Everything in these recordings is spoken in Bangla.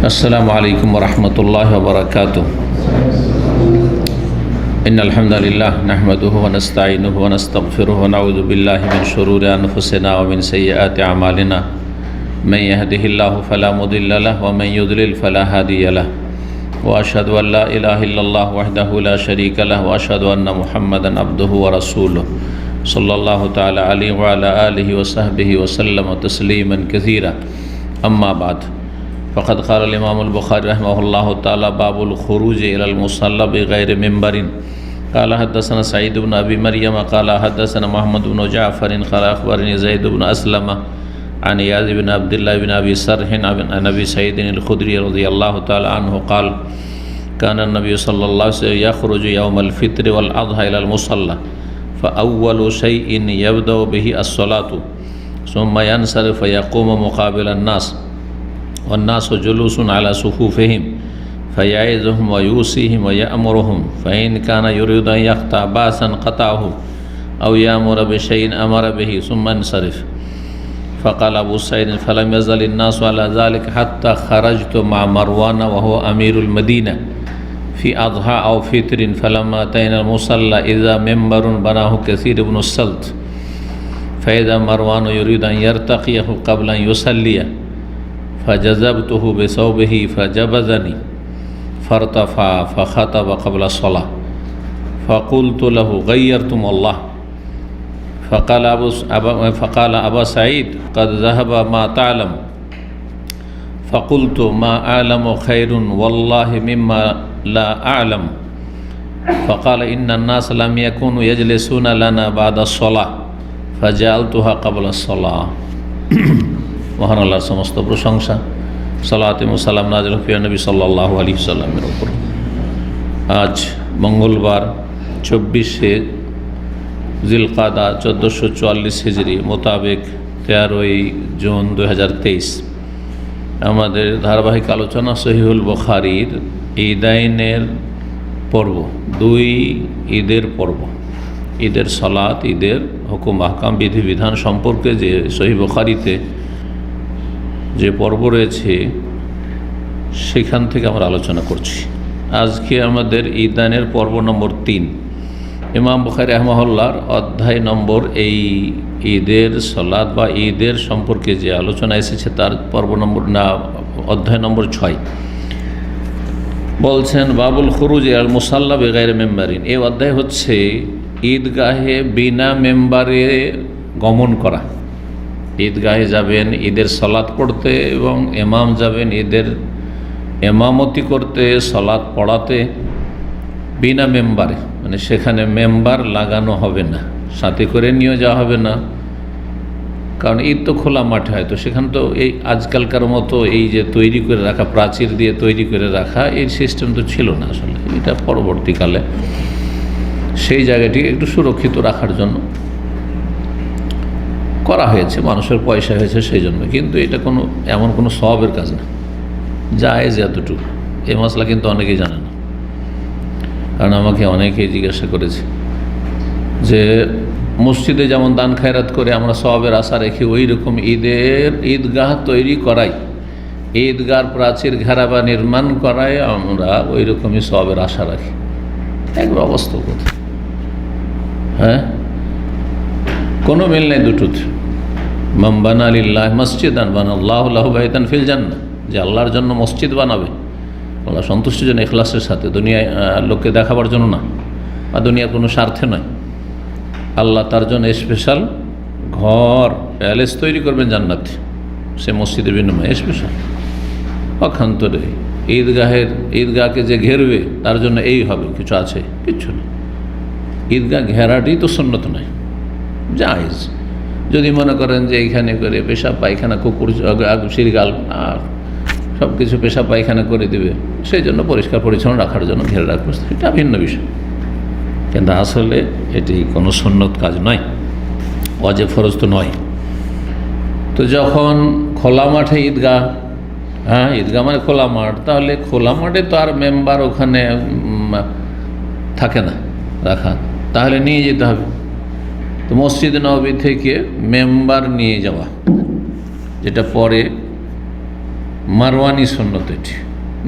अस्सलामु अलैकुम वरहमतुल्लाहि वबरकातुहू। इन्नल हम्दुलिल्लाह नहमदुहु व नस्तईनुहु व नस्तगफिरुहु व नऊज़ु बिल्लाहि मिन शुरूरि अनफुसिना व मिन सय्यिआति अमालिना। मन यहदिहिल्लाहु फला मुदिल्ल लहु व मन युद्लिल फला हादिय लहु। व अशहदु अन ला इलाहा इल्लल्लाह वहदहु ला शरीका लहु व अशहदु अन्न मुहम्मदन अब्दुहु व रसूलुहु सल्लल्लाहु तआला अलैहि व अला आलिहि व सहबिहि व सल्लम तस्लीमन कसीरा। अम्मा बाद फ़क़द क़ाल इमामुल बुख़ारी रहमहुल्लाहु तआला बाबुल ख़ुरूज इलल मुसल्ला बिग़ैरि मिंबरिन। क़ाल हद्दसना सईद इब्न अबी मरियम क़ाल हद्दसना मुहम्मद इब्न जाफ़र क़ाल अख़बरनी ज़ैद इब्न अस्लम अन याज़ इब्न अब्दिल्लाह इब्न अबी सर्ह अन अबी सईद अल-ख़ुदरी रज़ियल्लाहु तआला अन्हु क़ाल कान नबी सल्लल्लाहु अलैहि वसल्लम यख़रुजु यौमल फ़ित्र वल अज़हा इलल मुसल्ला फ़अव्वलु शैइन यब्दअु बिही अस्सलातु सुम्मा यंसरिफ़ु फ़यक़ूमु मुक़ाबिलन नास वन्नासु जुलूसुन अला सुफ़ूफ़िहिम फ़यइज़ुहुम व यूसीहिम व यअमुरुहुम फ़इन कान युरीदु अन यक़तअ बासन क़तअहु औ यअमुर बिशैइन अमर बिही सुम्मा यंसरिफ़। फ़क़ाल अबू सईद फ़लम यज़ल अन्नासु अला ज़ालिका हत्ता ख़रजतु मअ मरवान व हुवा अमीरुल मदीना फ़ी अज़हा औ फ़ित्रिन फ़लम्मा अतैना मुसल्ला इज़ा मिंबरुन बनाहु कसीर इब्नु सल्त फ़इज़ा मरवान युरीदु अन यर्तक़ियहु क़ब्ल अन युसल्लिय फ़जज़बतुहु बिसौबिही फ़जबज़नी फ़र्तफ़ा फ़ख़तब क़ब्ल अस्सलाह फ़क़ुल्तु लहु ग़य्यरतुमुल्लाह फ़क़ाल अबा सईद क़द ज़हब मा तअलम फ़क़ुल्तु मा अअलमु ख़ैरुन वल्लाहि मिम्मा ला अअलम फ़क़ाल इन्नन्नास लम यकुनु यजलिसूना लना बादा अस्सलाह फ़जअलतुहा क़ब्ल अस्सलाह। মহান আল্লাহর সমস্ত প্রশংসা, সালাত এবং সালাম নাযিল হোক প্রিয় নবী সাল্লাল্লাহু আলাইহি ওয়াসাল্লামের উপর। আজ মঙ্গলবার 24শে জিলকাদা 1444 হিজরি মোতাবেক 13ই জুন 2023 আমাদের ধারাবাহিক আলোচনা সহিহুল বুখারীর ঈদাইনের পর্ব, দুই ঈদের পর্ব, ঈদের সালাত, ঈদের হুকুম আহকাম, বিধিবিধান সম্পর্কে যে সহিহ বুখারীতে যে পর্ব রয়েছে সেখান থেকে আমরা আলোচনা করছি। আজকে আমাদের ঈদানের পর্ব নম্বর 3। ইমাম বুখারী রাহিমাহুল্লাহর অধ্যায় নম্বর এই ঈদের সালাত বা ঈদের সম্পর্কে যে আলোচনা এসেছে তার পর্ব নম্বর অধ্যায় নম্বর 6 বলছেন বাবুল খুরুজ আল মুসাল্লা বিগাইরি মেম্বারিন। এই অধ্যায় হচ্ছে ঈদগাহে বিনা মেম্বারে গমন করা। ঈদগাহে যাবেন ঈদের সালাত পড়তে এবং ইমাম যাবেন ঈদের ইমামতি করতে, সালাত পড়াতে বিনা মেম্বারে, মানে সেখানে মেম্বার লাগানো হবে না, সাথে করে নিয়ে যাওয়া হবে না, কারণ ঈদ তো খোলা মাঠে হয়। তো সেখানে তো এই আজকালকার মতো এই যে তৈরি করে রাখা, প্রাচীর দিয়ে তৈরি করে রাখা, এই সিস্টেম তো ছিল না আসলে। এটা পরবর্তীকালে সেই জায়গাটি একটু সুরক্ষিত রাখার জন্য করা হয়েছে, মানুষের পয়সা হয়েছে সেই জন্য। কিন্তু এটা কোনো এমন কোনো সওয়াবের কাজ না, জায়েজ এতটুকু। এই মশলা কিন্তু অনেকেই জানে না, কারণ আমাকে অনেকেই জিজ্ঞাসা করেছে যে মসজিদে যেমন দান খায়রাত করে আমরা সওয়াবের আশা রেখে ওই রকম ঈদগাহ তৈরি করাই, ঈদগাহ প্রাচীর ঘেরা নির্মাণ করায় আমরা ওই রকমই সওয়াবের আশা রাখি। একবার অবস্থা কোথায়? হ্যাঁ, কোনো মিল নেই দুটোতে। মান বানা লিল্লাহি মসজিদান বানাল্লাহু লাহু বাইতান ফিল জান্নাহ, যে আল্লাহর জন্য মসজিদ বানাবে, আল্লাহ সন্তুষ্টির জন্য, ইখলাসের সাথে, দুনিয়ায় লোককে দেখাবার জন্য না বা দুনিয়ার কোনো স্বার্থে নয়। আল্লাহ তার জন্য স্পেশাল ঘর, প্যালেস তৈরি করবেন জান্নাতে, সে মসজিদের বিনিময়ে স্পেশাল। পক্ষান্তরে ঈদগাহকে যে ঘেরবে তার জন্য এই হবে, কিছু আছে? কিচ্ছু না। ঈদগাহ ঘেরাটি তো সুন্নত নয়, জায়েজ। যদি মনে করেন যে এইখানে করে পেশাব পায়খানা, কুকুর, শিরগাল সব কিছু পেশাব পায়খানা করে দেবে, সেই জন্য পরিষ্কার পরিচ্ছন্ন রাখার জন্য ঘেরে রাখবে, এটা ভিন্ন বিষয়। কিন্তু আসলে এটি কোনো সুন্নত কাজ নয়, ওয়াজিব ফরজ তো নয়। তো যখন খোলা মাঠে ঈদগাহ, হ্যাঁ ঈদগাহ মানে খোলা মাঠ, তাহলে খোলা মাঠে তো আর মেম্বার ওখানে থাকে না রাখা, তাহলে নিয়ে যেতে হবে। তো মসজিদ নববী থেকে মেম্বার নিয়ে যাওয়া, যেটা পরে মারওয়ানি সুন্নত, এটি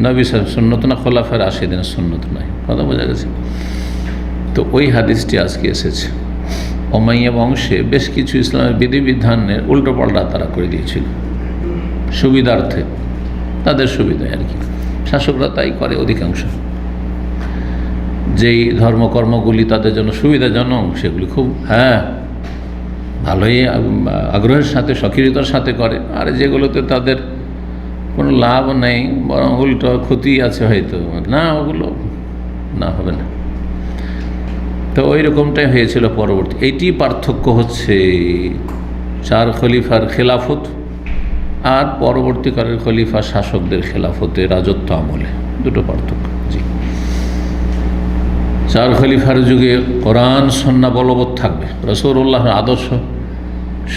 নবী সাহেব সুন্নত না, খোলাফায়ে রাশিদিনের সুন্নত নয়। কথা বোঝা গেছে? তো ওই হাদিসটি আজকে এসেছে। উমাইয়া বংশে বেশ কিছু ইসলামের বিধিবিধানের উল্টোপাল্টা তারা করে দিয়েছিল সুবিধার্থে, তাদের সুবিধায় আর কি। শাসকরা তাই করে অধিকাংশ, যেই ধর্মকর্মগুলি তাদের জন্য সুবিধাজনক সেগুলি খুব ভালোই আগ্রহের সাথে সক্রিয়তার সাথে করে, আর যেগুলোতে তাদের কোনো লাভ নেই বরং উল্টো ক্ষতি আছে হয়তো না, ওগুলো না, হবে না। তো ওই রকমটাই হয়েছিল পরবর্তী। এইটি পার্থক্য হচ্ছে 4 খলিফার খেলাফত আর পরবর্তীকালের খলিফা শাসকদের খেলাফতে, রাজত্ব আমলে, দুটো পার্থক্য। জি, 4 খলিফার যুগে কোরআন সুন্নাহ বলবৎ থাকবে, রাসূলুল্লাহর আদর্শ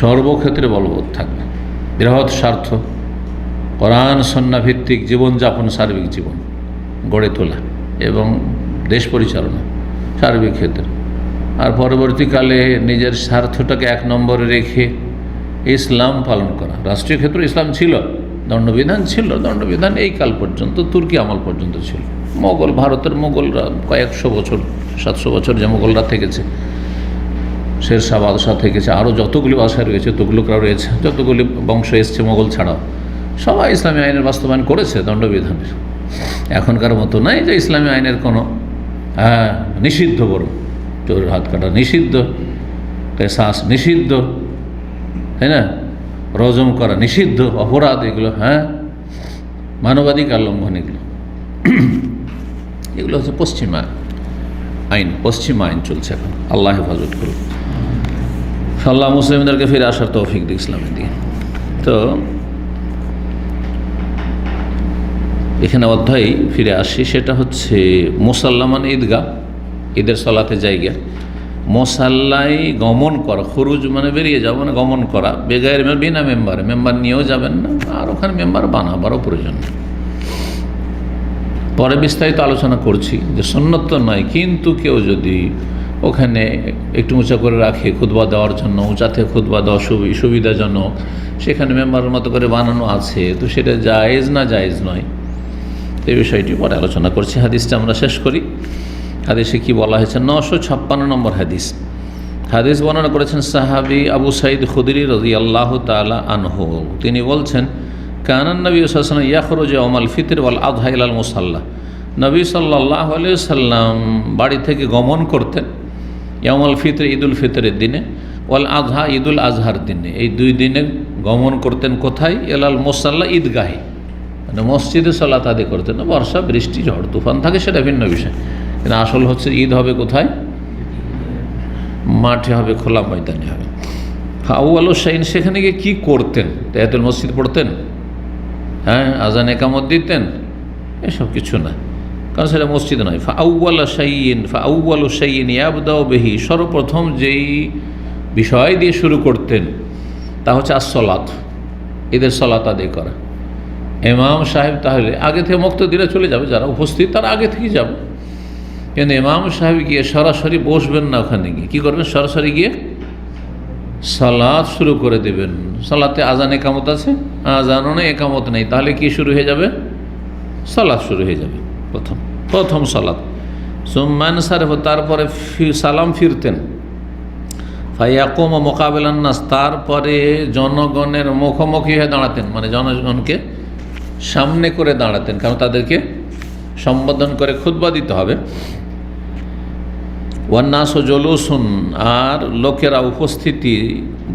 সর্বক্ষেত্রে বলবৎ থাকবে। বৃহৎ স্বার্থ কোরআন সুন্নাহ ভিত্তিক জীবনযাপন, সার্বিক জীবন গড়ে তোলা এবং দেশ পরিচালনা সার্বিক ক্ষেত্রে। আর পরবর্তীকালে নিজের স্বার্থটাকে 1 নম্বরে রেখে ইসলাম পালন করা। রাষ্ট্রীয় ক্ষেত্রে ইসলাম ছিল, দণ্ডবিধান ছিল, দণ্ডবিধান এই কাল পর্যন্ত, তুর্কি আমল পর্যন্ত ছিল। মোগল, ভারতের মোগলরা কয়েকশো বছর, 700 বছর যে মোগলরা থেকেছে, শেরশাহ বাদশাহ থেকেছে, আরও যতগুলি বাদশাহ রয়েছে, তুগলকরা রয়েছে, যতগুলি বংশ এসছে মোগল ছাড়াও, সবাই ইসলামী আইনের বাস্তবায়ন করেছে দণ্ডবিধানের। এখনকার মতো নাই যে ইসলামী আইনের কোনো নিষিদ্ধ, বড় চোরের হাত কাটা নিষিদ্ধ, কেসাস নিষিদ্ধ, তাই না, রজম করা নিষিদ্ধ, অপরাধ এগুলো, মানবাধিকার লঙ্ঘন এগুলো এগুলো হচ্ছে পশ্চিমা আইন, পশ্চিমা আইন চলছে এখন। আল্লাহ হেফাজত করুন, আল্লাহ মুসলিমদেরকে ফিরে আসার তৌফিক দিক ইসলামের দিকে। তো এখানে অধ্যায় ফিরে আসি, সেটা হচ্ছে মুসাল্লা মানে ঈদগাহ, ঈদের সলাতে জায়গা। মোসাল্লাই গমন করা, খুরুজ মানে বেরিয়ে যাওয়া, মানে গমন করা, বেগায়ের বিনা মেম্বারে, মেম্বার নিয়েও যাবেন না, আর ওখানে মেম্বার বানাবারও প্রয়োজন নেই। পরে বিস্তারিত আলোচনা করছি যে সুন্নত তো নয়, কিন্তু কেউ যদি ওখানে একটু উঁচা করে রাখে খুতবা দেওয়ার জন্য, উঁচাতে খুতবা দেওয়া সুবিধাজনক, সেখানে মেম্বারের মতো করে বানানো আছে, তো সেটা জায়েজ না জায়েজ নয়, এই বিষয়টি পরে আলোচনা করছি। হাদিসটা আমরা শেষ করি। হাদিসে কি বলা হয়েছে? 956 নম্বর হাদিস। হাদিস বর্ণনা করেছেন সাহাবী আবু সাঈদ খুদরি রাদিয়াল্লাহু তাআলা আনহু। তিনি বলছেন, কানান নবী সাল্লাল্লাহু আলাইহি ওয়াসাল্লাম ইয়াখরুজু ইয়াউমাল ফিতর ওয়াল আযহা ইলাল মুসাল্লা। নবী সাল্লাল্লাহু আলাইহি ওয়াসাল্লাম বাড়ি থেকে গমন করতেন ইয়াউমুল ফিতর, ঈদুল ফিতরের দিনে, ওয়াল আযহা, ঈদুল আজহার দিনে। এই 2 দিনে গমন করতেন কোথায়? ইলাল মুসাল্লা, ঈদগাহে, মানে মসজিদে সালাত আদায় করতেন। বর্ষা, বৃষ্টি, ঝড় তুফান থাকে সেটা ভিন্ন বিষয়, কিন্তু আসল হচ্ছে ঈদ হবে কোথায়? মাঠে হবে, খোলা ময়দানে হবে। আউয়ালু শাইন, সেখানে গিয়ে কী করতেন? তাহিয়াতুল মসজিদ পড়তেন, আজান একামত দিতেন, এসব কিছু না, কারণ সেটা মসজিদ নয়। ফাআউয়ালু শাইইন ইয়াবদাউ বিহি, সর্বপ্রথম যেই বিষয় দিয়ে শুরু করতেন তা হচ্ছে আসসালাত, ঈদের সালাত আদায় করা। ইমাম সাহেব তাহলে আগে থেকে মুক্তাদিরা চলে যাবে, যারা উপস্থিত তারা আগে থেকে যাবে, কিন্তু ইমাম সাহেব গিয়ে সরাসরি বসবেন না, ওখানে গিয়ে কী করবেন? সরাসরি গিয়ে সালাত শুরু করে দেবেন। সালাতে আজান একামত আছে, আজানও নেই, একামত নেই, তাহলে কি শুরু হয়ে যাবে? সালাত শুরু হয়ে যাবে, প্রথম সালাত। সুম্মান সারেফ, তারপরে সালাম ফিরতেন। ফায়াকুম মোকাবেলান নাস, তারপরে জনগণের মুখোমুখি হয়ে দাঁড়াতেন, মানে জনগণকে সামনে করে দাঁড়াতেন, কারণ তাদেরকে সম্বোধন করে খুতবা দিতে হবে। ওয়ান্নাস জলুসুন, আর লোকেরা উপস্থিতি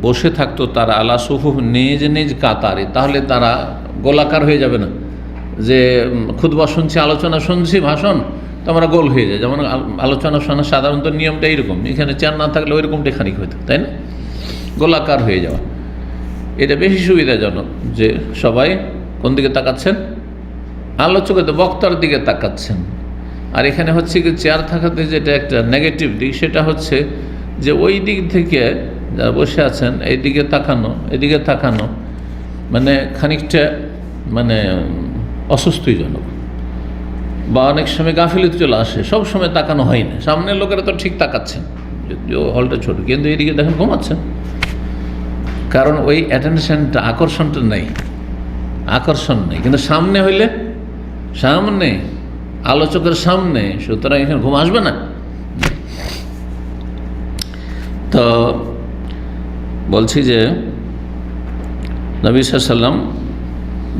বসে থাকতো তারা আলা সুফুফ, নিজ নিজ কাতারে, তাহলে তারা গোলাকার হয়ে যাবে না, যে খুতবা শুনছি, আলোচনা শুনছি, ভাষণ, তো আমরা গোল হয়ে যায়। যেমন আলোচনা শোনার সাধারণত নিয়মটা এইরকম, এখানে চেয়ার না থাকলে ওইরকমটা খানিক হইতো, তাই না? গোলাকার হয়ে যাওয়া, এটা বেশি সুবিধাজনক, যে সবাই কোন দিকে তাকাচ্ছেন? আলোচকের, বক্তার দিকে তাকাচ্ছেন। আর এখানে হচ্ছে কি, চেয়ার থাকাতে যেটা একটা নেগেটিভ দিক, সেটা হচ্ছে যে ওই দিক থেকে যারা বসে আছেন এইদিকে তাকানো, এদিকে তাকানো, মানে খানিকটা মানে অস্বস্তিজনক, বা অনেক সময় গাফিলতি চলে আসে, সব সময় তাকানো হয় না। সামনের লোকেরা তো ঠিক তাকাচ্ছেন, যদিও হলটা ছোট, কিন্তু এদিকে দেখেন ঘুমাচ্ছেন, কারণ ওই অ্যাটেনশনটা, আকর্ষণটা নেই। আকর্ষণ নেই। কিন্তু সামনে হইলে, সামনে আলোচকের সামনে, সুতরাং এখানে ঘুম আসবে না। তো বলছি যে নবী সাল্লাল্লাহু আলাইহি ওয়াসাল্লাম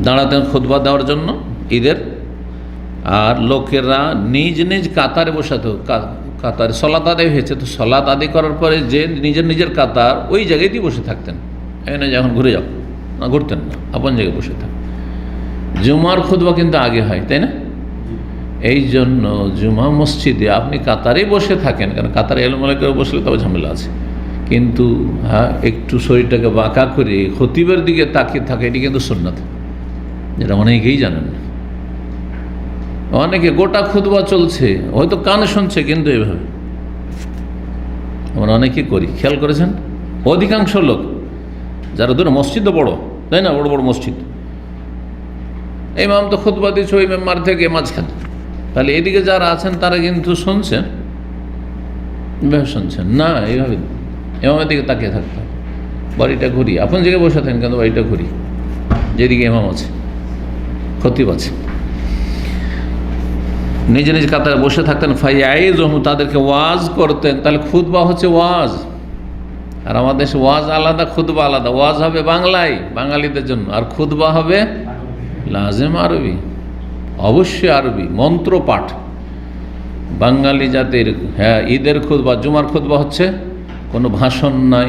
দাঁড়াতেন খুতবা দেওয়ার জন্য ঈদের, আর লোকেরা নিজ নিজ কাতারে বসাতো। কাতারে সলাত আদায় হয়েছে, তো সলাত আদায় করার পরে যে নিজের নিজের কাতার ওই জায়গাতেই বসে থাকতেন। এখানে যখন ঘুরে যাও না, ঘুরতেন না, আপন জায়গায় বসে থাকতেন। জুমার খুতবা কিন্তু আগে হয়, তাই না? এই জন্য জুমা মসজিদে আপনি কাতারেই বসে থাকেন, কারণ কাতারে এলোমেলো করে বসলে তবে ঝামেলা আছে। কিন্তু হ্যাঁ, একটু শরীরটাকে বাঁকা করে খতিবের দিকে তাকিয়ে থাকে, এটি কিন্তু সুন্নাত, যেটা অনেকেই জানেন না। অনেকে গোটা খুতবা চলছে, হয়তো কানে শুনছে, কিন্তু এভাবে আমরা অনেকে করি। খেয়াল করেছেন? অধিকাংশ লোক যারা ধরো মসজিদও বড়, তাই না, বড় বড় মসজিদ, ইমাম তো খুতবা দিচ্ছে ওই মেম্বার থেকে মাঝখানে, তাহলে এদিকে যারা আছেন তারা কিন্তু শুনছেন, এভাবে শুনছেন না, এইভাবে ইমামের দিকে তাকিয়ে থাকতে হবে। বাড়িটা ঘুরি, আপন জায়গায় বসে থাকেন, কিন্তু বাড়িটা ঘুরি যেদিকে ইমাম আছে, খতিব আছে। নিজে নিজ কাতারে বসে থাকতেন। ফাইয়াইযুহুম, তাদেরকে ওয়াজ করতেন। তাহলে খুতবা হচ্ছে ওয়াজ, আর আমাদের দেশে ওয়াজ আলাদা, খুতবা আলাদা। ওয়াজ হবে বাংলায় বাঙালিদের জন্য, আর খুতবা হবে লাজেম আরবি, অবশ্যই আরবি, মন্ত্র পাঠ। বাঙালি জাতির হ্যাঁ ঈদের খুতবা, জুমার খুতবা হচ্ছে কোনো ভাষণ নাই,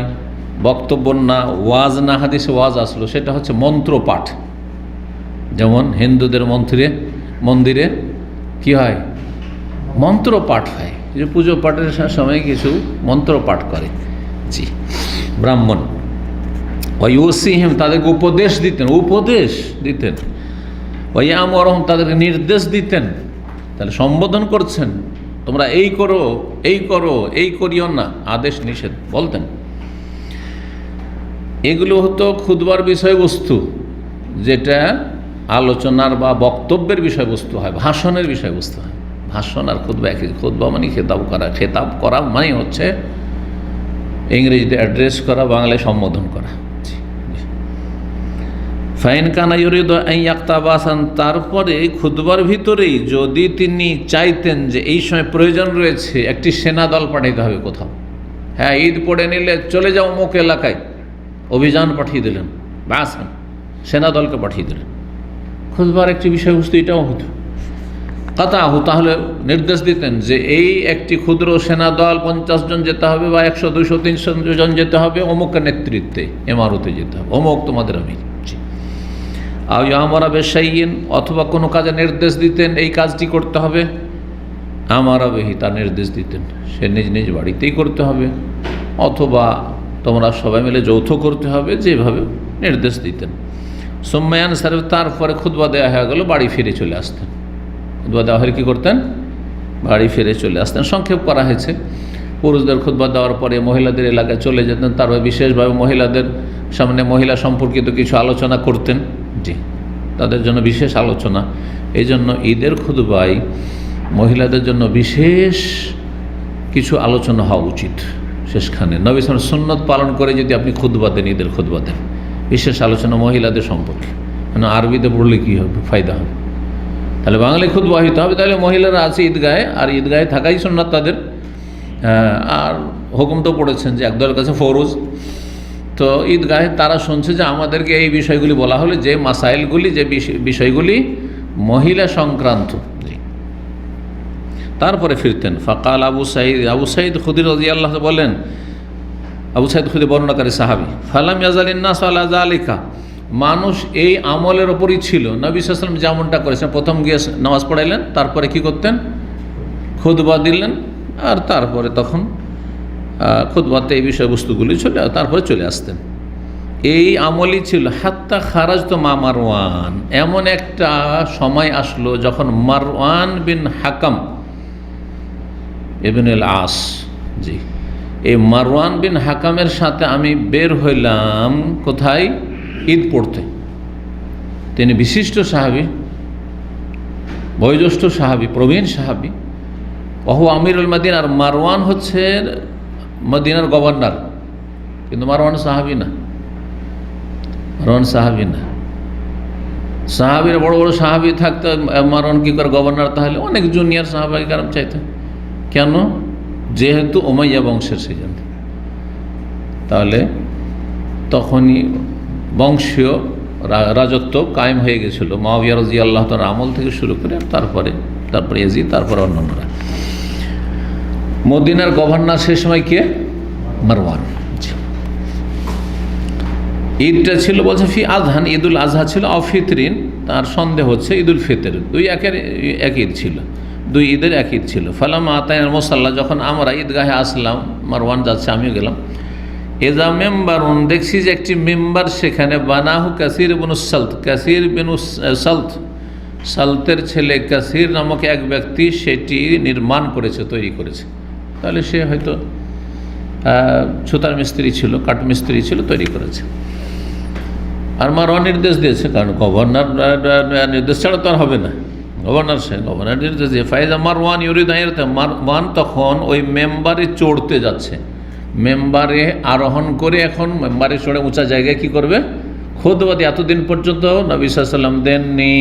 বক্তব্য না, ওয়াজ না, হাদিসে ওয়াজ আসলো, সেটা হচ্ছে মন্ত্র পাঠ। যেমন হিন্দুদের মন্দিরে কি হয়, মন্ত্র পাঠ হয়, যে পুজো পাঠের সময় কিছু মন্ত্র পাঠ করে। জি, ব্রাহ্মণ ওয়াইউসিহিম, তাদেরকে উপদেশ দিতেন। ওয়াইয়ামুরুহুম, তাদেরকে নির্দেশ দিতেন। তাহলে সম্বোধন করছেন, তোমরা এই করো, এই করিও না, আদেশ নিষেধ বলতেন। এগুলো হতো খুতবার বিষয়বস্তু, যেটা আলোচনার বা বক্তব্যের বিষয়বস্তু হয়, ভাষণের বিষয়বস্তু হয়। ভাষণ আর খুতবা একই। খুতবা মানে খেতাব করা মানে হচ্ছে ইংরেজিতে অ্যাড্রেস করা, বাংলায় সম্বোধন করা। ফাইন কানা ইউরিদু আন ইয়াক্তাবা আসান, তারপরে খুতবার ভিতরেই যদি তিনি চাইতেন যে এই সময় প্রয়োজন রয়েছে একটি সেনা দল পাঠাইতে হবে কোথাও, হ্যাঁ ঈদ পড়ে নিলে চলে যাও অমুক এলাকায়, অভিযান পাঠিয়ে দিলেন, বাস সেনা দলকে পাঠিয়ে দিলেন, খুতবার একটি বিষয়বস্তু এটাও হতো। কাতাহু, তাহলে নির্দেশ দিতেন যে এই একটি ক্ষুদ্র সেনা দল 50 জন যেতে হবে, বা 100, 200, 300 জন যেতে হবে, অমুকের নেতৃত্বে এমারতে যেতে হবে, অমুক তোমাদের আমির। আমরা বেশাইন, অথবা কোনো কাজে নির্দেশ দিতেন এই কাজটি করতে হবে, আমরা বেহি, তার নির্দেশ দিতেন, সে নিজ নিজ বাড়িতেই করতে হবে, অথবা তোমরা সবাই মিলে যৌথ করতে হবে, যেভাবে নির্দেশ দিতেন। সোম্মায়ান সাহেব, তারপরে খুতবা দেওয়া হয়ে গেল, বাড়ি ফিরে চলে আসতেন। খুতবা দেওয়া হলে কী করতেন, বাড়ি ফিরে চলে আসতেন। সংক্ষেপ করা হয়েছে, পুরুষদের খুতবা দেওয়ার পরে মহিলাদের এলাকায় চলে যেতেন, তারপরে বিশেষভাবে মহিলাদের সামনে মহিলা সম্পর্কিত কিছু আলোচনা করতেন। জি, তাদের জন্য বিশেষ আলোচনা। এই জন্য ঈদের খুতবায় মহিলাদের জন্য বিশেষ কিছু আলোচনা হওয়া উচিত। শেষখানে নবী সাল্লাল্লাহু আলাইহি ওয়াসাল্লাম সুন্নত পালন করে যদি আপনি খুতবা দেন, ঈদের খুতবা দেন, বিশেষ আলোচনা মহিলাদের সম্পর্কে, কেন আরবিতে পড়লে কী হবে, ফায়দা হবে। তাহলে বাংলায় খুতবা হইতে হবে, তাহলে মহিলারা আছে ঈদগাহে, আর ঈদগাহে থাকাই সুন্নাত তাদের। আর হুকুম তো পড়েছেন যে একদলের কাছে ফরজ, তো ঈদগাহে তারা শুনছে যে আমাদেরকে এই বিষয়গুলি বলা হলে, যে মাসাইলগুলি, যে বিষয়গুলি মহিলা সংক্রান্ত। তারপরে ফিরতেন। ফাকাল আবু সাঈদ খুদরি রাদিয়াল্লাহু আনহু বলেন, আবু সাঈদ খুদরি বর্ণনাকারী সাহাবী, ফালাম ইয়াজালিন নাস আলা যালিকা, মানুষ এই আমলের ওপরই ছিল। নবী সাল্লাল্লাহু আলাইহি ওয়াসাল্লাম যেমনটা করেছেন, প্রথম গিয়ে নামাজ পড়াইলেন, তারপরে কি করতেন, খুতবা দিলেন, আর তারপরে তখন খুতবাতে এই বিষয়বস্তুগুলি তারপরে চলে আসতেন। এই আমলই ছিল। হাত্তা খারাজত মা মারওয়ান, এমন একটা সময় আসলো যখন মারওয়ান বিন হাকাম ইবনে আল-আস, জি, এই মারওয়ান বিন হাকামের সাথে আমি বের হইলাম কোথায়, ঈদ পড়তে। তিনি বিশিষ্ট সাহাবী, বয়োজ্যেষ্ঠ সাহাবী, প্রবীণ সাহাবী। ওহু আমিরুল মদিনা, আর মারওয়ান হচ্ছে মদিনার গভর্নর, কিন্তু মারওয়ান সাহাবী না, মারওয়ান সাহাবী না। সাহাবীরা বড় বড় সাহাবী থাকতো, মারওয়ান কি করে গভর্নর? তাহলে অনেক জুনিয়র সাহাবায়ে কেরাম চাইতেন। কেন? যেহেতু উমাইয়া বংশের সেই জন্য। তাহলে তখনই বংশীয় রাজত্ব কায়েম হয়ে গেছিল মুআবিয়া রাদিয়াল্লাহু তাআলার আমল থেকে শুরু করে তারপরে ইয়াজিদ, তারপরে অন্যান্যরা। মদিনার গভর্নর সেই সময় কে? মারওয়ান। ঈদটা ছিল বলছে ফি আজহান, ঈদুল আজহা ছিল, অফিতরিন তার সন্দেহ হচ্ছে ঈদুল ফিতর, দুই এক ঈদ ছিল, দুই ঈদের এক ঈদ ছিল। ফালামা আতাইনাল মুসাল্লা, যখন আমরা ঈদগাহে আসলাম, মারওয়ান যাচ্ছে আমিও গেলাম, এজা মেম্বারুন, দেখছি যে একটি মেম্বার সেখানে, বানাহু কাসির বিন সালত, কাসির বিন সালত, সালতের ছেলে কাসির নামক এক ব্যক্তি সেটি নির্মাণ করেছে, তৈরি করেছে। তাহলে সে হয়তো ছুতার মিস্ত্রি ছিল, কাঠ মিস্ত্রি ছিল, তৈরি করেছে। আর মারওয়ান নির্দেশ দিয়েছে, কারণ গভর্নর নির্দেশ ছাড়া তো আর হবে না, গভর্নর নির্দেশ দিয়ে ফাইজা মারওয়ান ইউরিদ আইরতে, মারওয়ান তখন ওই মেম্বারে চড়তে যাচ্ছে, মেম্বারে আরোহণ করে, এখন মেম্বারে চড়ে উঁচা জায়গায় কি করবে? খুতবা দিয়ে। এতদিন পর্যন্ত নবী সাল্লাল্লাহু আলাইহি ওয়াসাল্লাম দেননি,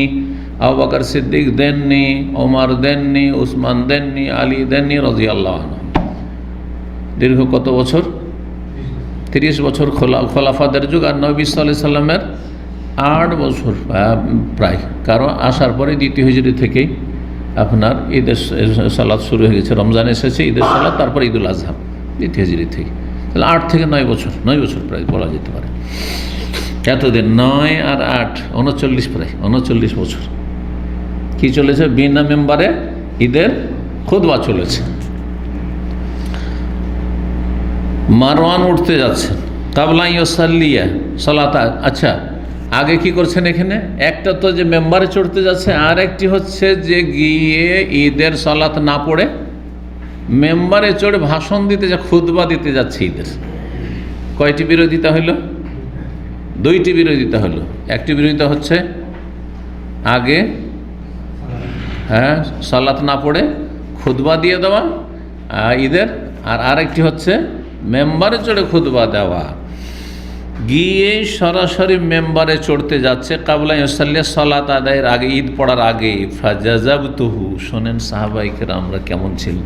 আবু বকর সিদ্দিক দেননি, ওমর দেননি, উসমান দেননি, আলী দেননি রাদিয়াল্লাহু আনহু। দীর্ঘ কত বছর? 30 বছর খোলাফাদের যুগ। আর নবী সাল্লাল্লাহু আলাইহি ওয়াসাল্লামের 8 বছর প্রায়, কারণ আসার পরে দ্বিতীয় হিজরি থেকেই আপনার ঈদের সালাত শুরু হয়ে গেছে, রমজান এসেছে, ঈদের সালাত, তারপর ঈদুল আজহা দ্বিতীয় হিজরি থেকে। তাহলে 8 থেকে 9 বছর, 9 বছর প্রায় বলা যেতে পারে। এতদিন 9 আর 8 39, প্রায় 39 বছর কি চলেছে? বিনা মেম্বারে ঈদের খুতবা চলেছে। মারওয়ান উঠতে যাচ্ছেন, কাবলা ইউসাল্লিয়া সালাতা। আচ্ছা, আগে কি করছেন এখানে? একটা তো যে মেম্বারে চড়তে যাচ্ছে, আর একটি হচ্ছে যে গিয়ে ঈদের সালাত না পড়ে মেম্বারে চড়ে ভাষণ দিতে যা, খুতবা দিতে যাচ্ছে ঈদের। কয়টি বিরোধিতা হইল? 2টি বিরোধিতা হলো। একটি বিরোধিতা হচ্ছে আগে সালাত না পড়ে খুতবা দিয়ে দেওয়া ঈদের, আর আরেকটি হচ্ছে মেম্বারে চড়ে খুতবা দেওয়া। গিয়ে সরাসরি মেম্বারে চড়তে যাচ্ছে, কাবলা ইউসাল্লিয়া, সালাত আদায়ের আগে, ঈদ পড়ার আগে। ফাজাজাবতুহু, শোনেন সাহাবায়ে কেরাম আমরা কেমন ছিল,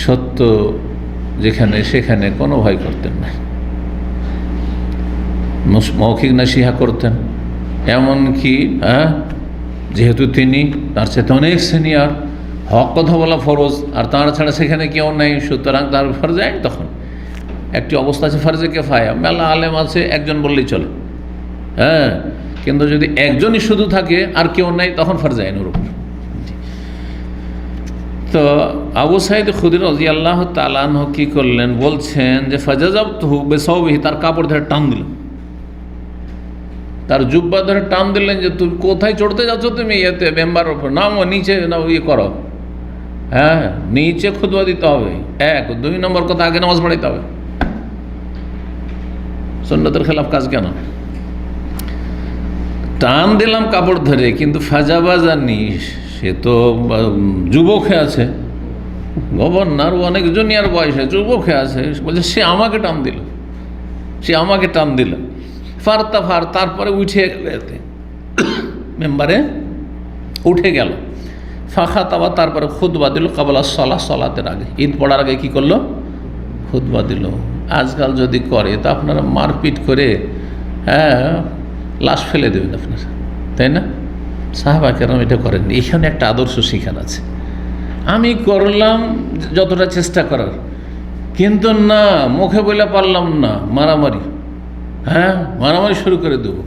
সত্য যেখানে সেখানে কোনো ভয় করতেন না, মৌখিক নসিহা করতেন। এমনকি যেহেতু তিনি তার সাথে অনেক সিনিয়র, হক কথা বলা ফরজ, আর তার ছাড়া সেখানে কেউ নেই, সুতরাং তার ফরজে আইন। তখন একটি অবস্থা আছে ফরজে কিফায়া, মেলা আলেম আছে, একজন বললেই চলে, কিন্তু যদি একজনই শুধু থাকে আর কেউ নেই, তখন ফরজে আইনের উপর। তো আবু সাঈদ খুদরি রাদিয়াল্লাহু তাআলা আনহু কি করলেন? বলছেন যে ফাজাজাবতুহু বিসাওবিহি, তার কাপড় ধরে টান দিলেন, তার জুব্বা ধরে টান দিলেন, যে তুমি কোথায় চড়তে যাচ্ছ? তুমি এতে মেম্বারের উপর নামো, নিচে নাও, করো। নিচে খুতবা দিতে হবে। 1 2 নম্বর কথা, আগে নামাজ পড়াইতে হবে। সুন্নতের খেলাফ কাজ কেন? টান দিলাম কাপড় ধরে, কিন্তু ফাজাবাজানি, সে তো যুবক হয়ে আছে, গভর্নর অনেক জুনিয়র বয়সে, যুবক হয়ে আছে, বলছে সে আমাকে টান দিল, ফারতাফার, তারপরে উঠে গেল, এতে মেম্বারে উঠে গেল। ফাখাতাবা, তারপরে খুতবা দিল, কাবলা সালাতের আগে, ঈদ পড়ার আগে কি করলো? খুতবা দিল। আজকাল যদি করে তো আপনারা মারপিট করে লাশ ফেলে দেবেন আপনারা, তাই না? সাহাবায়ে কেরাম এটা করেননি। এখানে একটা আদর্শ শিখার আছে। আমি করলাম যতটা চেষ্টা করার, কিন্তু না, মুখে বলে পারলাম না, মারামারি, মারামারি শুরু করে দেব।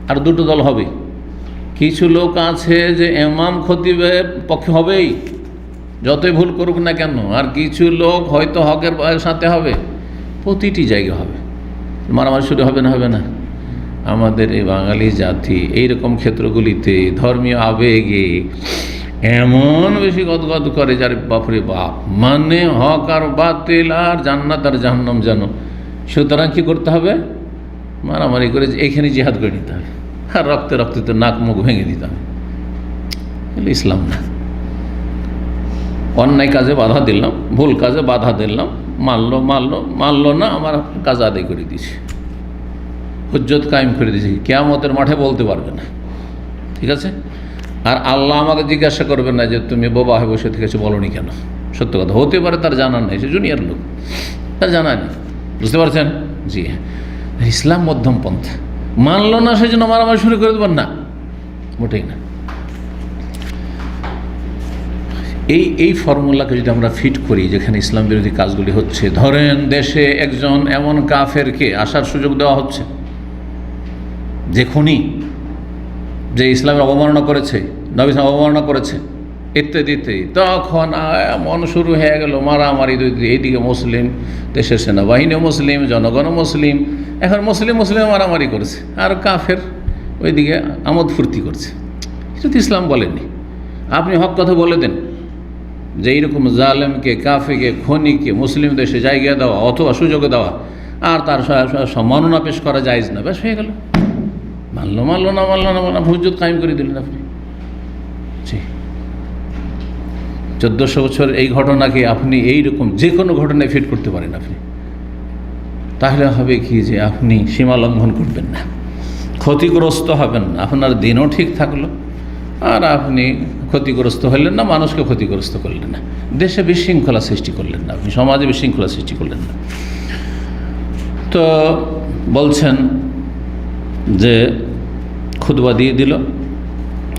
আর দুটো দল হবে। কিছু লোক আছে যে ইমাম খতিবের পক্ষে হবেই, যতই ভুল করুক না কেন, আর কিছু লোক হয়তো হকের সাথে হবে। প্রতিটি জায়গা হবে, মারামারি শুরু হবে না? আমাদের এই বাঙালি জাতি এইরকম ক্ষেত্রগুলিতে ধর্মীয় আবেগে এমন বেশি গদগদ করে, যার বাপরে বাপ, মানে হক আর বাতিল, আর জান্নাত আর জাহান্নাম জানো। সুতরাং কী করতে হবে? মারামারি করে এখানে জিহাদ করে নিতে হবে, আর রক্তে রক্তে তো নাক মুখ ভেঙে দিতে হবে। ইসলাম না। অন্যায় কাজে বাধা দিলাম, ভুল কাজে বাধা দিলাম, মানলো না, আমার কাজ আদায় করে দিয়েছি। হুজ্জত কায়েম করে দিয়েছে, কিয়ামতের মাঠে বলতে পারবে না, ঠিক আছে। আর আল্লাহ আমাকে জিজ্ঞাসা করবেন না যে তুমি বোবা হয়ে বসে থেকেছো, বলোনি কেন। সত্য কথা, হতে পারে তার জানা নেই, সে জুনিয়র লোক, তার জানা নেই, বুঝতে পারছেন। জি হ্যাঁ, ইসলাম মধ্যম পন্থা। মানলো না সেই জন্য মারামারি শুরু করে দেবেন না, মোটেই না। এই ফর্মুলাকে যদি আমরা ফিট করি, যেখানে ইসলাম বিরোধী কাজগুলি হচ্ছে, ধরেন দেশে একজন এমন কাফেরকে আসার সুযোগ দেওয়া হচ্ছে, যে খুনি, যে ইসলামের অবমাননা করেছে, নবী সাল্লাল্লাহু অবমাননা করেছে ইত্যাদি ইত্যাদি, তখন মন শুরু হয়ে গেল মারামারি। এইদিকে মুসলিম, দেশের সেনাবাহিনীও মুসলিম, জনগণও মুসলিম, এখন মুসলিম মারামারি করছে, আর কাফের ওইদিকে আমোদ ফুর্তি করছে। এটা তো ইসলাম বলেননি। আপনি হক কথা বলে দেন যে এইরকম জালেমকে, কাফেরকে, খনিকে মুসলিম দেশে জায়গা দেওয়া অথবা সুযোগ দেওয়া আর তার সম্মাননা পেশ করা জায়েজ না, বেশ হয়ে গেল। মানলো না হুজ্জত কায়েম করে দিলেন আপনি। জি, 1400 বছর এই ঘটনাকে আপনি এইরকম যে কোনো ঘটনায় ফিট করতে পারেন আপনি, তাহলে হবে কি যে আপনি সীমা লঙ্ঘন করবেন না, ক্ষতিগ্রস্ত হবেন না, আপনার দিনও ঠিক থাকলো আর আপনি ক্ষতিগ্রস্ত হলেন না, মানুষকে ক্ষতিগ্রস্ত করলেন না, দেশে বিশৃঙ্খলা সৃষ্টি করলেন না, আপনি সমাজে বিশৃঙ্খলা সৃষ্টি করলেন না। তো বলছেন যে খুতবা দিয়ে দিল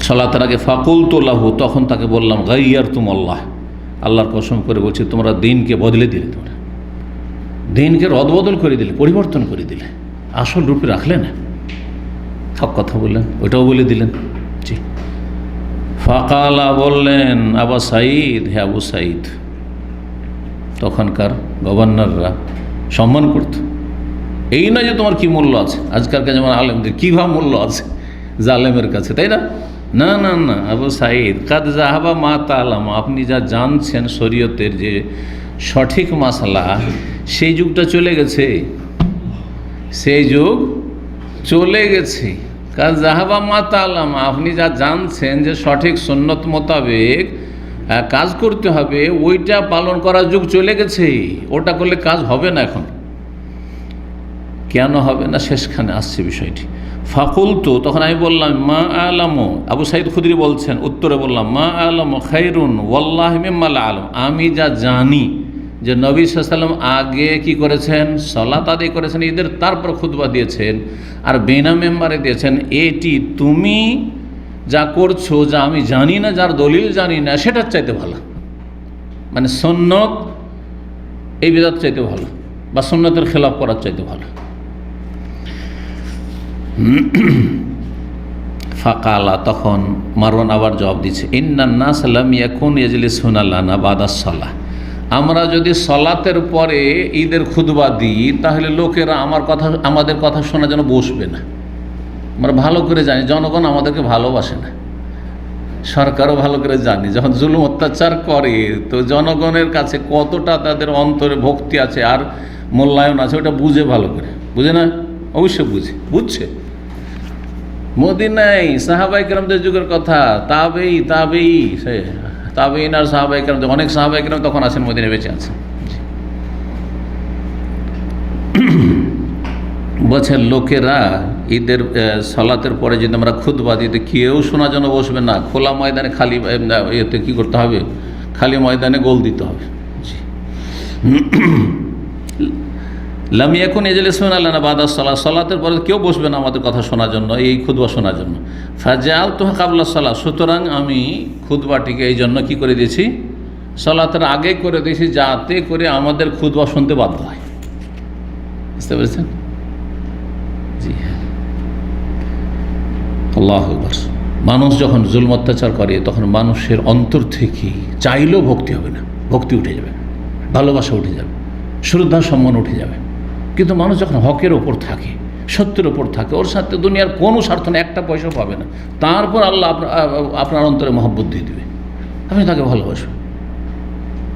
সালাতের আগে, ফাকুলতু লাহু, তখন তাকে বললাম, গাইয়ারতুম আল্লাহ, আল্লাহর কসম করে বলছি তোমরা দিনকে বদলে দিলে, তোমরা দিনকে রদবদল করে দিলে, পরিবর্তন করে দিলে, আসল রূপে রাখলে না। হক কথা বললেন, ওইটাও বলে দিলেন। জি। ফাকালা, বললেন, আবা সাঈদ, হে আবু সাঈদ। তখনকার গভর্নররা সম্মান করত, এই নয় যে তোমার কি মূল্য আছে, আজকালকার যেমন আলেমদের কীভাবে মূল্য আছে জালেমের কাছে, তাই না। না না না, আবু সাঈদ, কাদ জাহাবা মা তালাম, আপনি যা জানছেন শরীয়তের যে সঠিক মাসলা, সেই যুগটা চলে গেছে, সেই যুগ চলে গেছে। কাদ জাহাবা মা তালাম, আপনি যা জানছেন যে সঠিক সুন্নত মোতাবেক কাজ করতে হবে, ওইটা পালন করার যুগ চলে গেছে, ওটা করলে কাজ হবে না। এখন কেন হবে না, শেষখানে আসছে বিষয়টি। ফাকুলতু, তখন আমি বললাম, মা আলামু, আবু সাঈদ খুদরি বলছেন, উত্তরে বললাম, মা আলামু খায়রুন ওয়াল্লাহি মিম্মা লা আলাম, আমি যা জানি যে নবী সাল্লাল্লাহু আলাইহি ওয়াসাল্লাম আগে কি করেছেন, সালাত আদায় করেছেন ঈদের, তারপর খুতবা দিয়েছেন আর বিনা মেম্বারে দিয়েছেন, এটি তুমি যা করছো, যা আমি জানি না, যার দলিল জানি না, সেটার চাইতে ভালো, মানে সুন্নত এই বিদআত চাইতে ভালো, বা সুন্নতের খেলাফ করার চাইতে ভালো। ফাকালা, তখন মারওয়ান আবার জবাব দিচ্ছে, ইন্নান নাস লাম ইয়াকুন ইয়াজলিসুনা লানা বাদাস সালাহ, আমরা যদি সলাতের পরে ঈদের খুতবা দিই, তাহলে লোকেরা আমাদের কথা শোনার জন্য বসবে না। আমরা ভালো করে জানি জনগণ আমাদেরকে ভালোবাসে না, সরকারও ভালো করে জানি, যখন জুলুম অত্যাচার করে তো জনগণের কাছে কতটা তাদের অন্তরে ভক্তি আছে আর মূল্যায়ন আছে, ওটা বুঝে, ভালো করে বুঝে না, অবশ্যই বুঝছে। মদিনায় সাহাবায়ে কেরামদের যুগের কথা, তাবেঈন আর সাহাবায়ে কেরাম, অনেক সাহাবায়ে কেরাম তখন আছেন, মদিনায় বেঁচে আছেন। বলছেন লোকেরা ঈদের সালাতের পরে যদি আমরা খুতবা দিতে, কেউ শোনার জন্য বসবে না, খোলা ময়দানে, খালি ইয়েতে কী করতে হবে, খালি ময়দানে গোল দিতে হবে। লাম ইয়াকুন ইয়াজলিসুনা লানা বাদা সালাহ, সালাতের পরে কেউ বসবে না আমাদের কথা শোনার জন্য, এই খুতবা শোনার জন্য। ফাজাআলতুহা কাবলা সালাহ, সুতরাং আমি খুতবাটিকে এই জন্য কী করে দিয়েছি, সালাতের আগে করে দিয়েছি, যাতে করে আমাদের খুতবা শুনতে বাধ্য হয়। বুঝতে পেরেছেন? জি হ্যাঁ, আল্লাহু আকবার। মানুষ যখন জুলম অত্যাচার করে, তখন মানুষের অন্তর থেকে চাইলেও ভক্তি হবে না, ভক্তি উঠে যাবে, ভালোবাসা উঠে যাবে, শ্রদ্ধা সম্মান উঠে যাবে। কিন্তু মানুষ যখন হকের ওপর থাকে, সত্যের ওপর থাকে, ওর সাথে দুনিয়ার কোনো স্বার্থ নেই, একটা পয়সাও পাবে না, তারপর আল্লাহ আপনার অন্তরে মহব্বত দিয়ে দেবে, আপনি তাকে ভালোবাসবেন।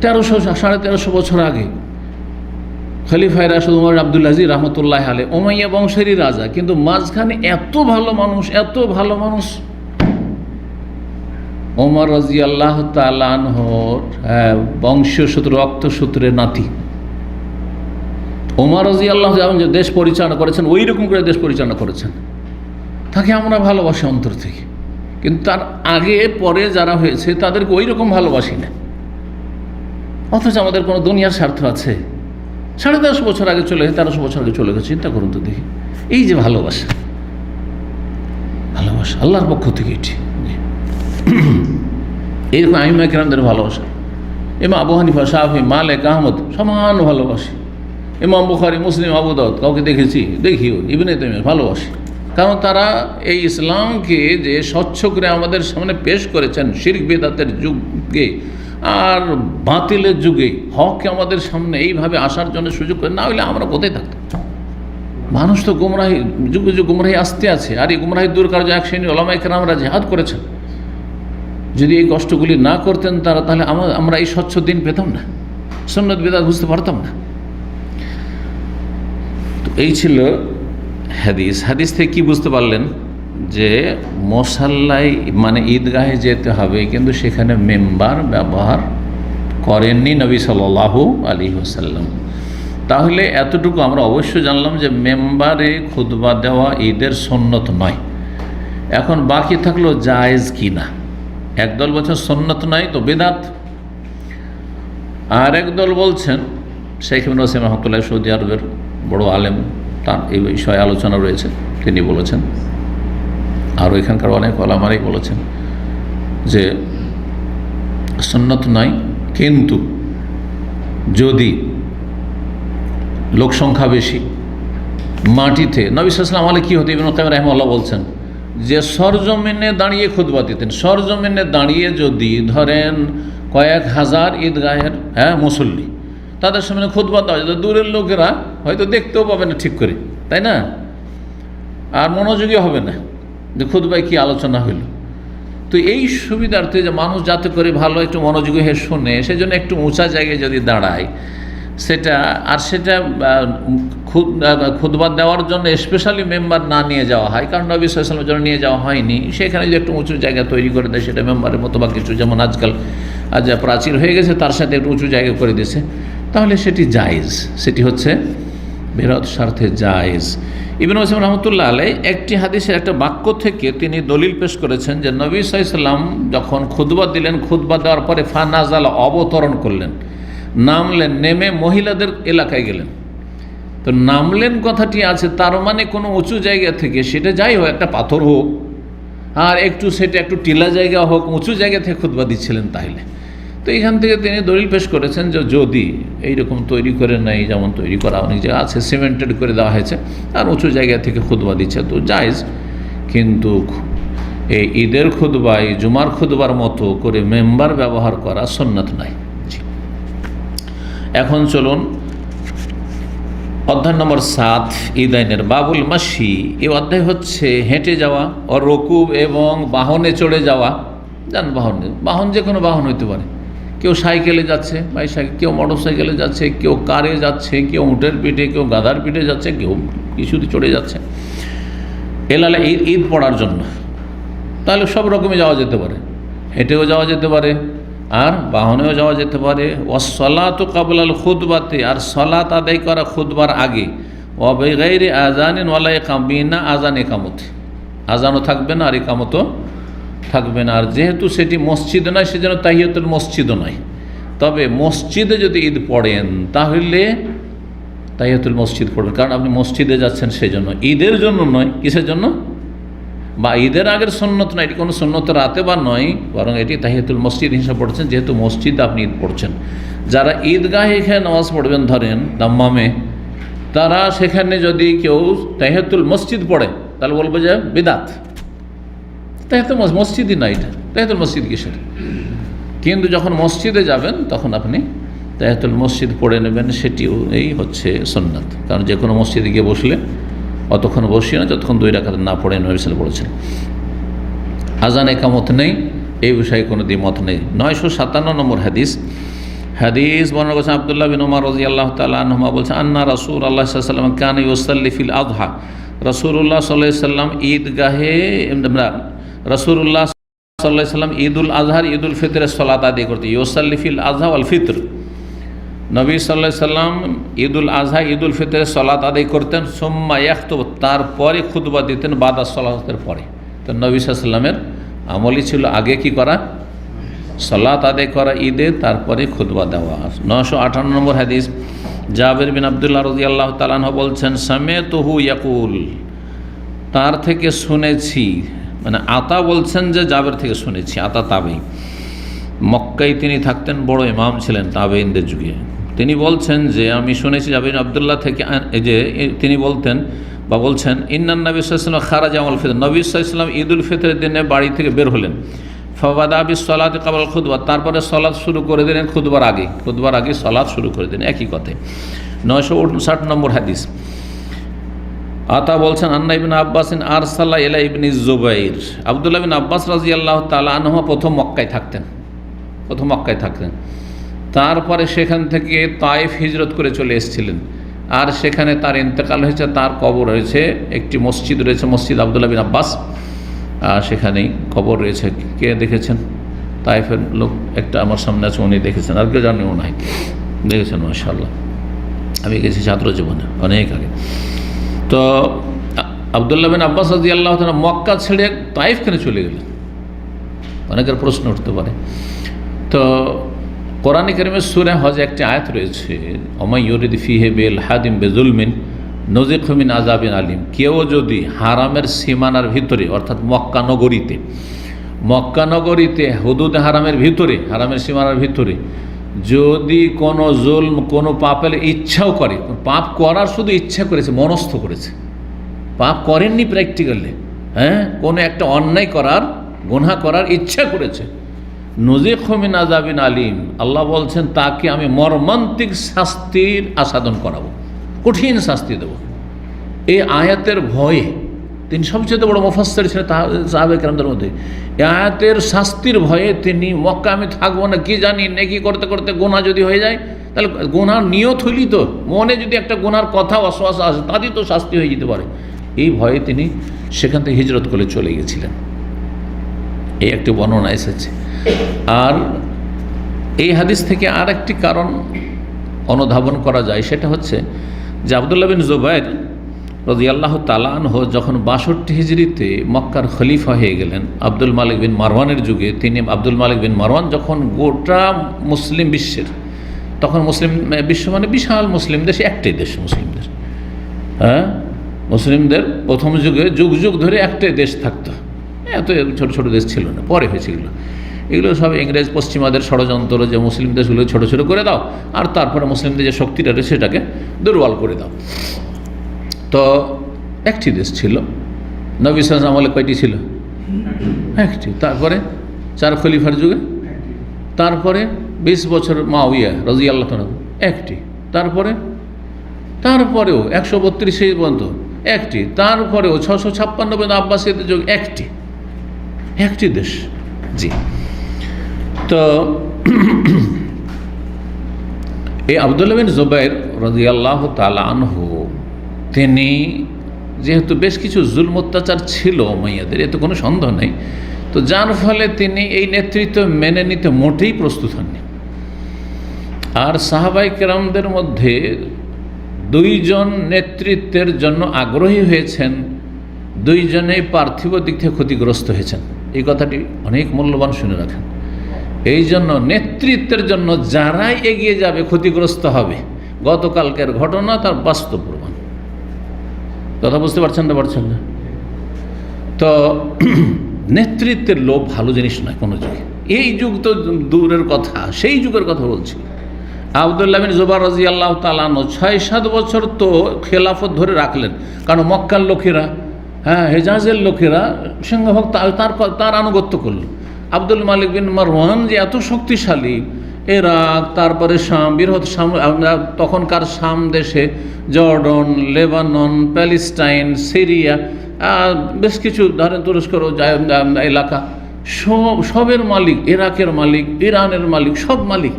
1300-1350 বছর আগে খলিফায়ে রাশিদ ওমর আব্দুল আজিজ রহমতুল্লাহ আলাইহি, উমাইয়া বংশেরই রাজা, কিন্তু মাঝখানে এত ভালো মানুষ ওমর রাদিয়াল্লাহু তাআলা আনহুর বংশীয় সূত্র, রক্তসূত্রের নাতি, ওমর রাদিয়াল্লাহু আনহু যে দেশ পরিচালনা করেছেন ওই রকম করে দেশ পরিচালনা করেছেন, তাকে আমরা ভালোবাসি অন্তর থেকে। কিন্তু তার আগে পরে যারা হয়েছে তাদেরকে ওই রকম ভালোবাসি না, অথচ আমাদের কোনো দুনিয়ার স্বার্থ আছে। 10.5 বছর আগে চলে গেছে, 1300 বছর আগে চলে গেছে, চিন্তা করুন তো দেখি। এই যে ভালোবাসা, ভালোবাসা আল্লাহর পক্ষ থেকে এটি, এইরকম আইম্মায়ে কেরামদের ভালোবাসা। ইমাম আবু হানিফা, শাফি, মালিক, আহমদ সমান ভালোবাসি। ইমাম বুখারী, মুসলিম, আবু দাউদ কাউকে দেখিও ইবনে তাইমিয়া ভালোবাসি। কারণ তারা এই ইসলামকে যে স্বচ্ছ করে আমাদের সামনে পেশ করেছেন শিরক বিদআতের যুগে আর বাতিলের যুগে, হককে আমাদের সামনে এইভাবে আসার জন্য সুযোগ করে, না হলে আমরা কোথায় থাকতাম? মানুষ তো গুমরাহি, যুগে যুগ গুমরাহি আসতে আছে, আর এই গুমরাহি দূর করার জন্য এক শ্রেণী উলামায়ে কেরামরা জিহাদ করেছেন। যদি এই কষ্টগুলি না করতেন তারা, তাহলে আমরা এই স্বচ্ছ দিন পেতাম না, সুন্নাত বিদআত বুঝতে পারতাম না। তো এই ছিল হাদিস। হাদিস থেকে কি বুঝতে পারলেন? যে মুসাল্লায় মানে ঈদগাহে যেতে হবে, কিন্তু সেখানে মেম্বার ব্যবহার করেননি নবী সাল্লাল্লাহু আলাইহি ওয়াসাল্লাম। তাহলে এতটুকু আমরা অবশ্যই জানলাম যে মেম্বারে খুতবা দেওয়া ঈদের সুন্নত নয়। এখন বাকি থাকলো জায়েজ কি না। একদল বলছেন সুন্নত নয় তো বিদআত, আর একদল বলছেন, শেখ ইবনে ওসাইমিন রাহমাতুল্লাহ সৌদি আরবের বড় আলেম, তার এই বিষয়ে আলোচনা রয়েছে, তিনি বলেছেন, আর এখানকার অনেক ওলামারাই বলেছেন যে সুন্নত নয়, কিন্তু যদি লোক সংখ্যা বেশি, মাটিতে নবী সাল্লাল্লাহু আলাইহি ওয়াসাল্লাম কী হতো, ইবনে কাইয়্যিম রাহিমাহুল্লাহ বলছেন যে সরজমিনে দাঁড়িয়ে খুতবা দিতেন। সরজমিনে দাঁড়িয়ে যদি ধরেন কয়েক হাজার ঈদগাহের মুসল্লি, তাদের সামনে খুতবা দেওয়া যায়, দূরের লোকেরা হয়তো দেখতেও পাবে না ঠিক করে, তাই না? আর মনোযোগী হবে না যে খুতবায় কী আলোচনা হইল। তো এই সুবিধার্থে যে মানুষ যাতে করে ভালো একটু মনোযোগী হয়ে শোনে, সেজন্য একটু উঁচা জায়গায় যদি দাঁড়ায় সেটা, আর সেটা খুতবা দেওয়ার জন্য স্পেশালি মেম্বার না নিয়ে যাওয়া হয়, কারণ নবী সাল্লাল্লাহু আলাইহি ওয়াসাল্লামের জন্য নিয়ে যাওয়া হয়নি, সেখানে যদি একটু উঁচু জায়গা তৈরি করে দেয় সেটা মেম্বারের মতো বা কিছু, যেমন আজকাল আজ প্রাচীর হয়ে গেছে তার সাথে একটু উঁচু জায়গা করে দিয়েছে, তাহলে সেটি জায়েজ, সেটি হচ্ছে বৃহৎ স্বার্থে জায়েজ। ইবনে ওসাইমিন রাহমাতুল্লাহ আলাইহি একটি হাদিসের একটা বাক্য থেকে তিনি দলিল পেশ করেছেন যে নবী সাল্লাল্লাহু আলাইহি ওয়াসাল্লাম যখন খুতবা দিলেন, খুতবা দেওয়ার পরে ফানাজাল অবতরণ করলেন, নামলেন, নেমে মহিলাদের এলাকায় গেলেন। তো নামলেন কথাটি আছে, তার মানে কোনো উঁচু জায়গা থেকে, সেটা যাই হোক, একটা পাথর হোক আর সেটা একটু টিলা জায়গা হোক, উঁচু জায়গা থেকে খুতবা দিচ্ছিলেন তাহলে। তো এখান থেকে তিনি দলিল পেশ করেছেন যে যদি এইরকম তৈরি করে নেয়, যেমন তৈরি করা অনেক জায়গা আছে, সিমেন্টেড করে দেওয়া হয়েছে, আর উঁচু জায়গা থেকে খুতবা দিচ্ছে, তো জায়েজ। কিন্তু এই ঈদের খুতবায় জুমার খুতবার মতো করে মেম্বার ব্যবহার করা সুন্নাত নাই। এখন চলুন অধ্যায় নম্বর 7, ঈদাইনের বাবুল মাসি। এই অধ্যায় হচ্ছে হেঁটে যাওয়া ও রকুব এবং বাহনে চড়ে যাওয়া। বাহন যে কোনো বাহন হইতে পারে, কেউ সাইকেলে যাচ্ছে, বাইসাইকেল, কেউ মোটর সাইকেলে যাচ্ছে, কেউ কারে যাচ্ছে, কেউ উটের পিঠে, কেউ গাধার পিঠে যাচ্ছে, কেউ কিছুতে চড়ে যাচ্ছে এলালে ঈদ পড়ার জন্য। তাহলে সব রকমই যাওয়া যেতে পারে, হেঁটেও যাওয়া যেতে পারে আর বাহনেও যাওয়া যেতে পারে। ওয়াসসালাতু ক্বাবলাল খুতবাতি, আর সালাত আদায় করা খুতবার আগে। ওয়া বিগাইরি আযানিন ওয়ালা ইকাম, বিনা আযান ইকামত, আযানও থাকবে না আর ইকামতও থাকবে না। আর যেহেতু সেটি মসজিদ নয়, সেজন্য তাহিয়াতুল মসজিদও নয়। তবে মসজিদে যদি ঈদ পড়েন তাহলে তাহিয়াতুল মসজিদ পড়বেন, কারণ আপনি মসজিদে যাচ্ছেন, সেজন্য, ঈদের জন্য নয়। কিসের জন্য? বা ঈদের আগের সুন্নত নয়, এটি কোনো সুন্নত রাতে বা নয়, বরং এটি তাহিয়াতুল মসজিদ হিসাবে পড়ছেন, যেহেতু মসজিদে আপনি ঈদ পড়ছেন। যারা ঈদগাহে এখানে নামাজ পড়বেন, ধরেন দাম্মামে, তারা সেখানে যদি কেউ তাহিয়াতুল মসজিদ পড়ে তাহলে বলবো যে বিদআত, তাহিয়াতুল মসজিদই না, এটা তাহিয়াতুল মসজিদ কিসের? কিন্তু যখন মসজিদে যাবেন তখন আপনি তাহিয়াতুল মসজিদ পড়ে নেবেন, সেটিও এই হচ্ছে সুন্নাত। কারণ যে কোনো মসজিদে গিয়ে বসলে অতক্ষণ বসিয়ে না যতক্ষণ 2 রাকাত না পড়ে নবী সাল্লাল্লাহু আলাইহি ওয়াসাল্লাম বলেছেন। আযান ইকামত নেই, এই বিষয়ে কোনো দ্বিমত নেই। 957 নম্বর হাদিস বর্ণনা করেছেন আব্দুল্লাহ বিন উমর রাদিয়াল্লাহু তাআলা আনহুমা, বলছেন আন্না রাসূলুল্লাহ সাল্লাল্লাহু আলাইহি ওয়াসাল্লাম কানা ইউসাল্লি ফিল আযহা। রাসূলুল্লাহ সাল্লাল্লাহু আলাইহি ওয়াসাল্লাম ঈদগাহে, রাসূলুল্লাহ সাল্লাল্লাহু আলাইহি ওয়াসাল্লাম ঈদুল আজহার, ঈদুল ফিতরের সালাত আদায় করতে, ইউসাল্লি ফিল আযহা ওয়াল ফিতর, নবী সাল্লাল্লাহু আলাইহি সাল্লাম ঈদুল আজহা ঈদুল ফিতরের সালাত আদায় করতেন, সুম্মা ইয়াখতুব, তারপরে খুতবা দিতেন বাদা সালাতের পরে। তো নবী সাল্লাল্লাহু আলাইহি সাল্লামের আমলই ছিল আগে কি করা, সালাত আদায় করা ঈদে, তারপরে খুতবা দেওয়া। 958 নম্বর হাদিস, জাবের বিন আব্দুল্লাহ রাদিয়াল্লাহু তাআলা আনহু বলছেন, সামিতুহু ইয়াকুল, তার থেকে শুনেছি, মানে আতা বলছেন যে জাবের থেকে শুনেছি, আতা তাবেঈ, মক্কায় তিনি থাকতেন, বড় ইমাম ছিলেন তাবেঈনদের যুগে। তিনি বলছেন যে আমি শুনেছি জাবের বিন আব্দুল্লাহ থেকে যে তিনি বলতেন বা বলছেন, ইন্নান নবী সাল্লাল্লাহু আলাইহি ওয়াসাল্লাম খারাজা ইয়াউমুল ফিতর, নবী সাল্লাল্লাহু আলাইহি ওয়াসাল্লাম ঈদুল ফিতরের দিনে বাড়ি থেকে বের হলেন। ফাবাদা বিস সালাতি ক্বাবলা খুতবা, তারপরে সালাত শুরু করে দিলেন খুতবার আগে সালাত শুরু করে দিলেন, একই কথায়। 959 নম্বর হাদিস, আতা বলছেন, আন্না ইবনে আব্বাসিন আরসালা ইলা ইবনে জুবাইর, আব্দুল্লাহ বিন আব্বাস রাদিয়াল্লাহু তাআলা আনহু প্রথম মক্কায় থাকতেন, তারপরে সেখান থেকে তায়েফ হিজরত করে চলে এসেছিলেন, আর সেখানে তার ইন্তেকাল হয়েছে, তার কবর হয়েছে, একটি মসজিদ রয়েছে, মসজিদ আব্দুল্লাহ বিন আব্বাস, সেখানেই কবর রয়েছে। কে দেখেছেন? তায়েফের লোক একটা আমার সামনে আছে, উনি দেখেছেন, আর কেউ জানেও নাই, দেখেছেন মাশাআল্লাহ, আমি গেছি ছাত্র জীবনে অনেক আগে। তো আব্দুল্লাহ বিন আব্বাস রাদিয়াল্লাহু তাআলা মক্কা ছেড়ে তায়েফ কেন চলে গেলেন, অনেকের প্রশ্ন উঠতে পারে। তো কোরআন কারীমের সূরা হজে একটি আয়াত রয়েছে, ওমাই ইউরিদ ফিহি বিল হাদিম বিজুলমিন নজিকহু মিন আযাবিন আলিম, কেউ যদি হারামের সীমানার ভিতরে, অর্থাৎ মক্কা নগরীতে হুদুদ হারামের ভিতরে, হারামের সীমানার ভিতরে যদি কোনো জুলম, কোনো পাপের ইচ্ছাও করে, পাপ করার শুধু ইচ্ছা করেছে, মনস্থ করেছে, পাপ করেননি প্র্যাকটিক্যালি, কোনো একটা অন্যায় করার, গুনাহ করার ইচ্ছা করেছে, নজিকহু মিন আযাবিন আলিম, আল্লাহ বলছেন তাকে আমি মর্মান্তিক শাস্তির আস্বাদন করাবো, কঠিন শাস্তি দেব। এই আয়াতের ভয়ে, তিনি সবচেয়ে বড় মুফাসসির ছিলেন সাহাবায়ে কেরামদের মধ্যে, এই আয়াতের শাস্তির ভয়ে তিনি মক্কা আমি থাকবো না, কি জানি নেকি করতে করতে গুনাহ যদি হয়ে যায়, তাহলে গুনার নিয়ত হইলি তো, মনে যদি একটা গুনার কথা ওয়াসওয়াসা আসে, তাতেই তো শাস্তি হয়ে যেতে পারে, এই ভয়ে তিনি সেখান থেকে হিজরত করে চলে গেছিলেন। এই একটি বর্ণনা এসেছে। আর এই হাদিস থেকে আর একটি কারণ অনুধাবন করা যায়, সেটা হচ্ছে যে আব্দুল্লাহ বিন জুবাইর রাদিয়াল্লাহু তাআলা আনহু যখন 62 হিজরিতে মক্কার খলিফা হয়ে গেলেন আব্দুল মালিক বিন মারওয়ানের যুগে, তিনি আব্দুল মালিক বিন মারওয়ান যখন গোটা মুসলিম বিশ্বের, তখন মুসলিম বিশ্ব মানে বিশাল মুসলিম দেশ, একটাই দেশ মুসলিমদের, মুসলিমদের প্রথম যুগে যুগ যুগ ধরে একটাই দেশ থাকতো, এত ছোট ছোট দেশ ছিল না, পরে হয়েছে এগুলো সব ইংরেজ পশ্চিমাদের ষড়যন্ত্র, যে মুসলিম দেশগুলো ছোট ছোট করে দাও, আর তারপরে মুসলিমদের যে শক্তিটা রয়েছে সেটাকে দুর্বল করে দাও। তো একটি দেশ ছিল, নবী সাল্লাল্লাহু আলাইহি ওয়াসাল্লাম আমলে কয়টি ছিল? একটি। তারপরে 4 খলিফার যুগে, তারপরে 20 বছর মুআবিয়া রাদিয়াল্লাহু তাআলা একটি, তারপরেও 132 পর্যন্ত একটি, তারপরেও 656 পর্যন্ত আব্বাসীয়দের যুগ একটি দেশ। জি। তো এই আব্দুল্লাহ বিন জুবাইর রাদিয়াল্লাহু তাআলা আনহু, তিনি যেহেতু বেশ কিছু জুলম অত্যাচার ছিল উমাইয়াদের, এতে কোনো সন্দেহ নেই, তো যার ফলে তিনি এই নেতৃত্ব মেনে নিতে মোটেই প্রস্তুত হননি। আর সাহাবায়ে কেরামদের মধ্যে 2 জন নেতৃত্বের জন্য আগ্রহী হয়েছেন, 2 জনেই পার্থিব দিক থেকে ক্ষতিগ্রস্ত হয়েছেন। এই কথাটি অনেক মূল্যবান, শুনে রাখেন। এই জন্য নেতৃত্বের জন্য যারাই এগিয়ে যাবে ক্ষতিগ্রস্ত হবে। গতকালকের ঘটনা তার বাস্তব প্রমাণ। কথা বুঝতে পারছেন না? তো নেতৃত্বের লোভ ভালো জিনিস নয় কোনো যুগে। এই যুগ তো দূরের কথা, সেই যুগের কথা বলছি। আব্দুল্লাহ বিন জুবাইর রাদিয়াল্লাহু তাআলা 6-7 বছর তো খেলাফত ধরে রাখলেন, কারণ মক্কার লোকেরা, হেজাজের লোকেরা সিংহভাগ তার আনুগত্য করল। আব্দুল মালিক বিন মারওয়ান যে এত শক্তিশালী, ইরাক, তারপরে শাম, বৃহৎ শাম, তখনকার শাম দেশে জর্ডন, লেবানন, প্যালেস্টাইন, সিরিয়া, বেশ কিছু ধরেন তুরস্কর এলাকা, সবের মালিক, ইরাকের মালিক, ইরানের মালিক, সব মালিক।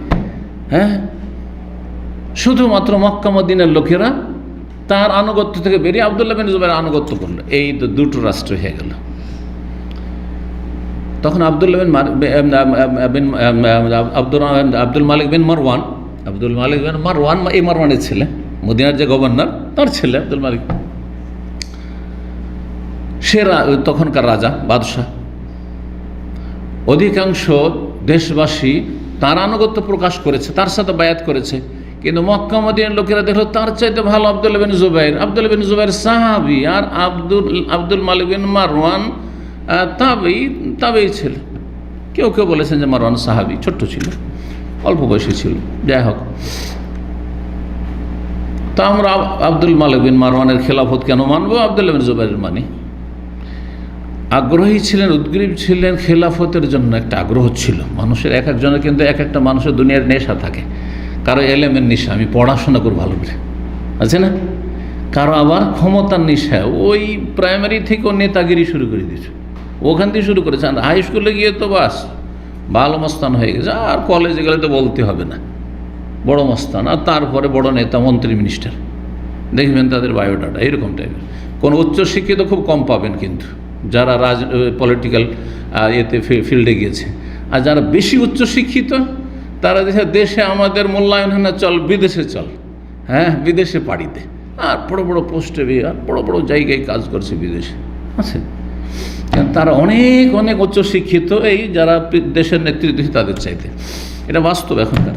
শুধুমাত্র মক্কা মদিনার লোকেরা তার আনুগত্য থেকে বেরিয়ে আব্দুল্লাহ বিন জুবাইর আনুগত্য করলো। এই তো 2টো রাষ্ট্র হয়ে গেল। তখন আব্দুল মালিক বিন মারওয়ান আব্দুল মালিক বিন মারওয়ান, এই মারওয়ানের ছেলে, মদিনার যে গভর্নর তার ছেলে আব্দুল মালিক। সে তখনকার রাজা, বাদশাহ। অধিকাংশ দেশবাসী তার আনুগত্য প্রকাশ করেছে, তার সাথে বায়াত করেছে, কিন্তু মক্কা মদিনার লোকেরা দেখলো তার চাইতে ভালো আব্দুল্লাহ বিন জুবাইর। আব্দুল্লাহ বিন জুবাইর সাহাবী, আর আব্দুল মালিক বিন মারওয়ান তাবেই ছেলে। কেউ কেউ বলেছেন যে মারওয়ান সাহাবী, ছোট্ট ছিল, অল্প বয়সী ছিল। যাই হোক, তা আমরা আব্দুল মালিক বিন মারওয়ানের খেলাফত কেন মানবো? আব্দুল্লাহ বিন জুবাইরের মানি। আগ্রহী ছিলেন, উদ্গ্রীব ছিলেন খেলাফতের জন্য, একটা আগ্রহ ছিল মানুষের। এক একজনের কিন্তু এক একটা মানুষের দুনিয়ার নেশা থাকে। কারো এলেমের নেশা, আমি পড়াশোনা করবো ভালো করে, আছে না? কারো আবার ক্ষমতার নেশা, ওই প্রাইমারি থেকে ও নেতাগিরি শুরু করে দিয়েছে, ওখান থেকে শুরু করেছে। আর হাই স্কুলে গিয়ে তো বাস ভালো মস্তান হয়ে গেছে, আর কলেজে গেলে তো বলতে হবে না, বড় মস্তান। আর তারপরে বড় নেতা, মন্ত্রী, মিনিস্টার, দেখবেন তাদের বায়োডাটা এরকম টাইপের। কোনো উচ্চশিক্ষিত খুব কম পাবেন কিন্তু যারা পলিটিক্যাল ফিল্ডে গিয়েছে। আর যারা বেশি উচ্চশিক্ষিত তারা দেশে আমাদের মূল্যায়ন হয় না, চল বিদেশে চল, হ্যাঁ বিদেশে পাড়ি দে, আর বড় বড় পোস্টে আর বড় বড় জায়গায় কাজ করছে বিদেশে, আছে। তারা অনেক অনেক উচ্চশিক্ষিত, এই যারা দেশের নেতৃত্ব তাদের চাইতে, এটা বাস্তব এখনকার।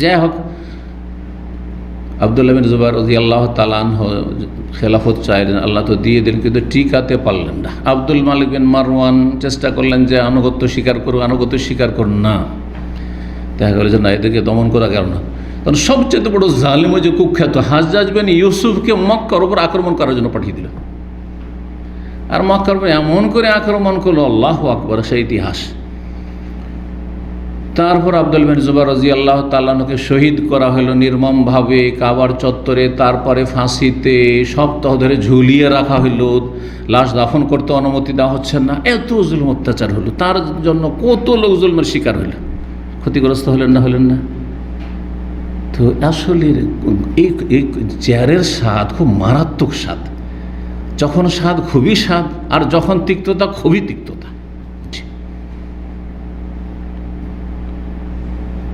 যাই হোক, আব্দুল্লাহ বিন জুবাইর রাদিয়াল্লাহু তাআলা আনহু খেলাফত চাইলেন, আল্লাহ তো দিয়ে দিলেন, কিন্তু টিকাতে পারলেন না। আব্দুল মালিক বিন মারওয়ান চেষ্টা করলেন যে আনুগত্য স্বীকার করুন না। দেখা গেল যে না, এদেরকে দমন করা গেল না। কারণ সবচেয়ে বড় জালিম যে কুখ্যাত হাজ্জাজ বিন ইউসুফকে মক্কার উপর আক্রমণ করার জন্য পাঠিয়ে দিল। আর মক্কার উপর এমন করে আক্রমণ করলো, আল্লাহু আকবার, সেই ইতিহাস। তারপর আব্দুল বিন জুবাইর রাদিয়াল্লাহু তাআলা আনহুকে শহীদ করা হলো নির্মমভাবে কাবার চত্বরে। তারপরে ফাঁসিতে সপ্তাহ ধরে ঝুলিয়ে রাখা হইল, লাশ দাফন করতে অনুমতি দেওয়া হচ্ছে না। এত জুলুম অত্যাচার হলো, তার জন্য কত লোক জুলমের শিকার হইল, ক্ষতিগ্রস্ত হলেন না। তো আসলে এই চেয়ারের স্বাদ খুব মারাত্মক স্বাদ। যখন স্বাদ খুবই স্বাদ, আর যখন তিক্ততা খুবই তিক্ততা।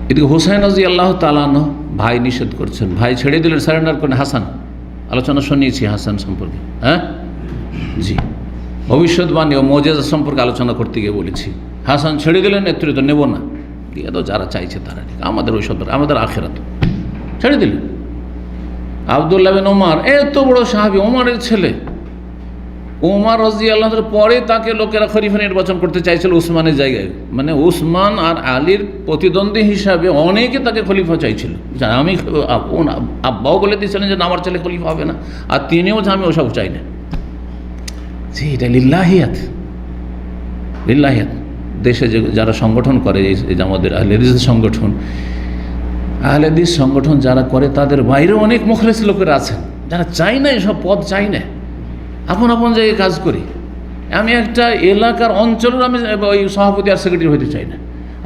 এদিকে হুসাইন রাদিয়াল্লাহু তাআলা আনহু ভাই নিষেধ করছেন, ভাই ছেড়ে দিলেন, সারেন্ডার করেন। হাসান, আলোচনা শুনিয়েছি হাসান সম্পর্কে, হ্যাঁ জি, ভবিষ্যৎবাণী ও মুজিজা সম্পর্কে আলোচনা করতে গিয়ে বলেছি। হাসান ছেড়ে দিলেন, নেতৃত্ব নেব না, দিয়ে তো যারা চাইছে তারা ঠিক, আমাদের ওই সব, আমাদের আখিরাত ছেড়ে দিলেন। আব্দুল্লাহ বিন ওমর, এত বড় সাহাবী, ওমরের ছেলে, ওমর রাদিয়াল্লাহু তাআলা পরে তাকে লোকেরা খলিফা নির্বাচন করতে চাইছিল উসমানের জায়গায়। মানে উসমান আর আলীর প্রতিদ্বন্দ্বী হিসাবে অনেকে তাকে খলিফা চাইছিল। আমি আব্বাও বলে দিয়েছিলেন যে আমার ছেলে খলিফা হবে না, আর তিনিও যে আমি ওসব চাই না। জি, এটা লিল্লাহিয়াত। দেশে যারা সংগঠন করে, এই যে আমাদের আহলে হাদিস সংগঠন যারা করে, তাদের বাইরেও অনেক মুখলেস লোকেরা আছেন যারা চাই না, এসব পদ চাই না, আপন জায়গায় কাজ করি। আমি একটা এলাকার অঞ্চলের আমি ওই সভাপতি আর সেক্রেটারি হতে চাই না।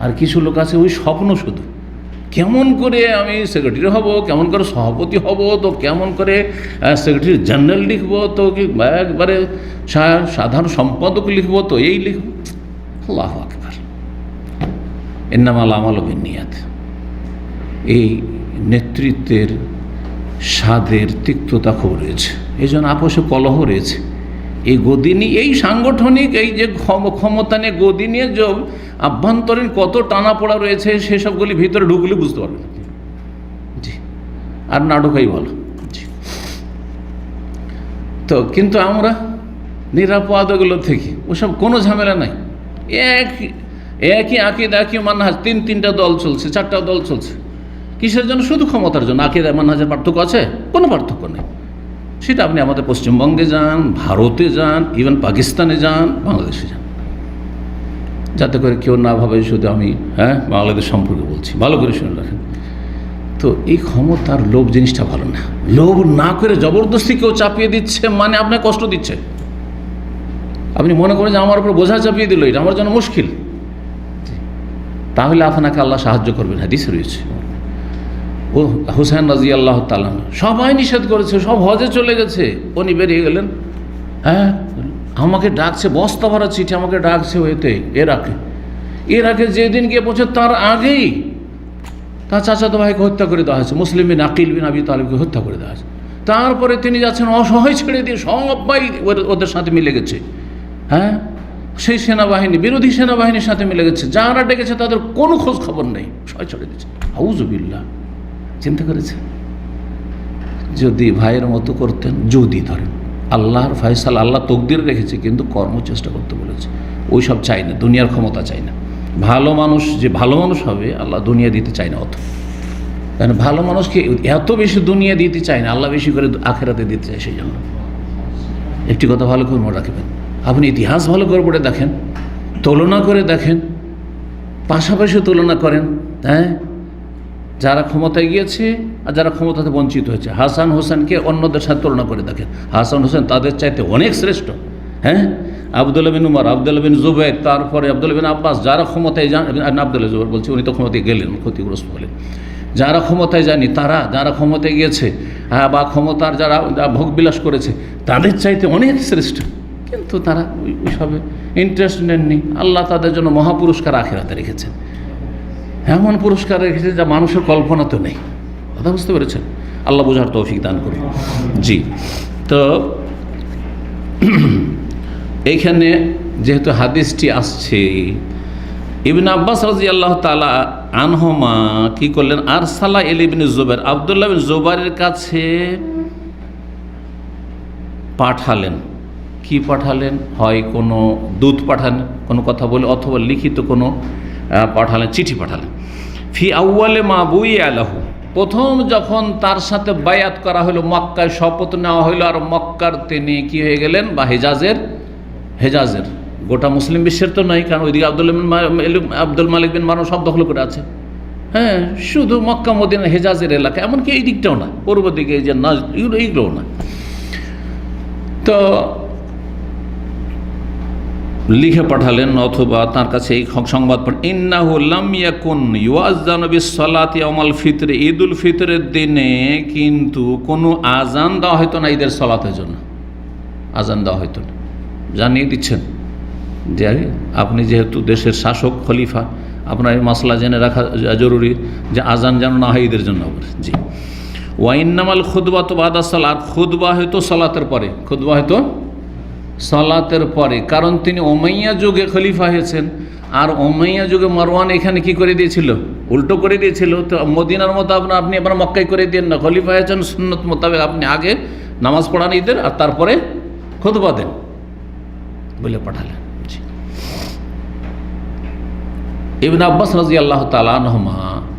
আর কিছু লোক আছে ওই স্বপ্ন শুধু, কেমন করে আমি সেক্রেটারি হব, কেমন করে সভাপতি হব, তো কেমন করে সেক্রেটারি জেনারেল লিখব, তো কি একবারে সাধারণ সম্পাদক লিখব, তো এই লিখব। আল্লাহু আকবার, ইন্নামাল আমালু বিন্নিয়াত। এই নেতৃত্বের স্বাদের তিক্ততা খুব রয়েছে, এই জন্য আপোষে কলহ রয়েছে। এই গদি নিয়ে, এই সাংগঠনিক এই যে ক্ষমতা নিয়ে গদি নিয়ে যে আভ্যন্তরীণ কত টানাপোড়া রয়েছে, সেসবগুলি ভিতরে ঢুকলে বুঝতে পারবেন। জি, আর না ঢুকাই ভালো। জি, তো কিন্তু আমরা নিরাপদ ওগুলো থেকে, ওসব কোনো ঝামেলা নাই। একই আকিদা, একই মানহাজ, তিনটা দল চলছে, 4টা দল চলছে। কিসের জন্য? শুধু ক্ষমতার জন্য। আকিদা মানহাজের পার্থক্য আছে? কোনো পার্থক্য নেই। সেটা আপনি আমাদের পশ্চিমবঙ্গে যান, ভারতে যান, ইভেন পাকিস্তানে যান, বাংলাদেশে যান, যাতে করে কেউ না ভাবে শুধু আমি বাংলাদেশ সম্পর্কে বলছি। ভালো করে শুনে রাখেন। তো এই ক্ষমতার লোভ জিনিসটা ভালো না। লোভ না করে জবরদস্তি কেউ চাপিয়ে দিচ্ছে, মানে আপনাকে কষ্ট দিচ্ছে। আপনি মনে করেন যে আমার উপর বোঝা চাপিয়ে দিল, এটা আমার জন্য মুশকিল, তাহলে আপনাকে আল্লাহ সাহায্য করবেন। হাদিসে রয়েছে। ও হুসাইন রাদিয়াল্লাহু তাআলা সবাই নিষেধ করেছে, সব হজে চলে গেছে, উনি বেরিয়ে গেলেন। আমাকে ডাকছে, বস্তা ভরা চিঠি আমাকে ডাকছে, এর আগে যেদিন গিয়ে পৌঁছে তার আগেই তার চাচাতো ভাইকে হত্যা করে দেওয়া হয়েছে, মুসলিম বিন আকিল বিন আবি তালিবকে হত্যা করে দেওয়া হয়েছে। তারপরে তিনি যাচ্ছেন অসহায় ছেড়ে দিয়ে, সবাই ওদের সাথে মিলে গেছে, হ্যাঁ, সেই সেনাবাহিনী বিরোধী সেনাবাহিনীর সাথে মিলে গেছে, যারা ডেকেছে তাদের কোনো খোঁজ খবর নেই, সবাই ছেড়ে দিচ্ছে। আউযুবিল্লাহ। চিন্তা করেছে যদি ভাইয়ের মতো করতেন, যদি ধরেন আল্লাহর ফয়সালা, আল্লাহ তকদির রেখেছে, কিন্তু কর্ম চেষ্টা করতে বলেছে। ওই সব চাই না, দুনিয়ার ক্ষমতা চাই না। ভালো মানুষ যে ভালো মানুষ হবে, আল্লাহ দুনিয়া দিতে চায় না অত, কারণ ভালো মানুষকে এত বেশি দুনিয়া দিতে চায় না, আল্লাহ বেশি করে আখেরাতে দিতে চায়। সেই জন্য একটি কথা ভালো করে মনে রাখবেন, আপনি ইতিহাস ভালো করে পড়ে দেখেন, তুলনা করে দেখেন, পাশাপাশি তুলনা করেন, হ্যাঁ, যারা ক্ষমতায় গিয়েছে আর যারা ক্ষমতাতে বঞ্চিত হয়েছে। হাসান হোসেনকে অন্যদের সাথে তুলনা করে দেখেন, হাসান হোসেন তাদের চাইতে অনেক শ্রেষ্ঠ। হ্যাঁ, আবদুল্লাহ বিন উমর, আবদুল্লাহ বিন জুবাইর, তারপরে আবদুল্লাহ বিন আব্বাস, যারা ক্ষমতায় যান, আবদুল্লাহ জুবাইর বলছি, উনি তো ক্ষমতায় গেলেন ক্ষতিগ্রস্ত হলেন। যারা ক্ষমতায় যায়নি, তারা যারা ক্ষমতায় গিয়েছে, হ্যাঁ, বা ক্ষমতার যারা ভোগবিলাস করেছে, তাদের চাইতে অনেক শ্রেষ্ঠ, কিন্তু তারা ওইসবে ইন্টারেস্ট নেননি। আল্লাহ তাদের জন্য মহাপুরস্কার আখিরাতে রেখেছেন, এমন পুরস্কার রেখেছে যা মানুষের কল্পনা তো নেই। কথা বুঝতে পেরেছেন? আল্লাহ বোঝার তৌফিক দান করুন। জি, তো এইখানে যেহেতু হাদিসটি আসছে, ইবনে আব্বাস রাদিয়াল্লাহু তাআলা আনহুমা কি করলেন, আরসালা ইবনে জুবাইর, আব্দুল্লাহ বিন জুবাইরের কাছে পাঠালেন। কি পাঠালেন? হয় কোনো দূত পাঠালেন কোনো কথা বলে, অথবা লিখিত কোনো পাঠালেন, চিঠি পাঠালেন। ফি আউয়ালে মা বুই আলাহু, প্রথম যখন তার সাথে বায়াত করা হলো, মক্কায় শপথ নেওয়া হইল, আর মক্কার তিনি কি হয়ে গেলেন, বা হেজাজের গোটা মুসলিম বিশ্বের তো নয়, কারণ ওইদিকে আব্দুল মালিক বিন মারওয়ান সব দখল করে আছে। হ্যাঁ, শুধু মক্কা মদিনা হেজাজের এলাকা, এমনকি এই দিকটাও না, পূর্ব দিকে যে নাজ, এইগুলোও না। তো লিখে পাঠালেন, অথবা তার কাছে এই সংবাদ পাঠালেন, ইন্নাহু লাম ইয়াকুন ইউআযানু বিস-সালাতি ইয়াউমাল ফিতর, ঈদুল ফিতরের দিনে কিন্তু কোনো আজান দেওয়া হতো না ঈদের সালাতের জন্য, আজান দেওয়া হতো না। জানিয়ে দিচ্ছেন যে আপনি যেহেতু দেশের শাসক, খলিফা, আপনার এই মাসলা জেনে রাখা জরুরি যে আজান যেন না হয় ঈদের জন্য। জি, ওয়াইন্নামাল খুতবাতু বাদা সালাত, খুতবা হয়তো সালাতের পরে, খুতবা হয়তো সালাতের পরে, কারণ তিনি উমাইয়া যুগে খলিফা হয়েছেন, আর উমাইয়া যুগে মারওয়ান এখানে কি করে দিয়েছিল, উল্টো করে দিয়েছিল। তো মদিনার মতো আপনি এবার মক্কায় করে দিন না, খলিফা হয়েছেন সুন্নত মোতাবেক, আপনি আগে নামাজ পড়ান ঈদের, আর তারপরে খুতবা দেন বলে পাঠালেন। ইবনে আব্বাস রাদিয়াল্লাহু তাআলা আনহুমা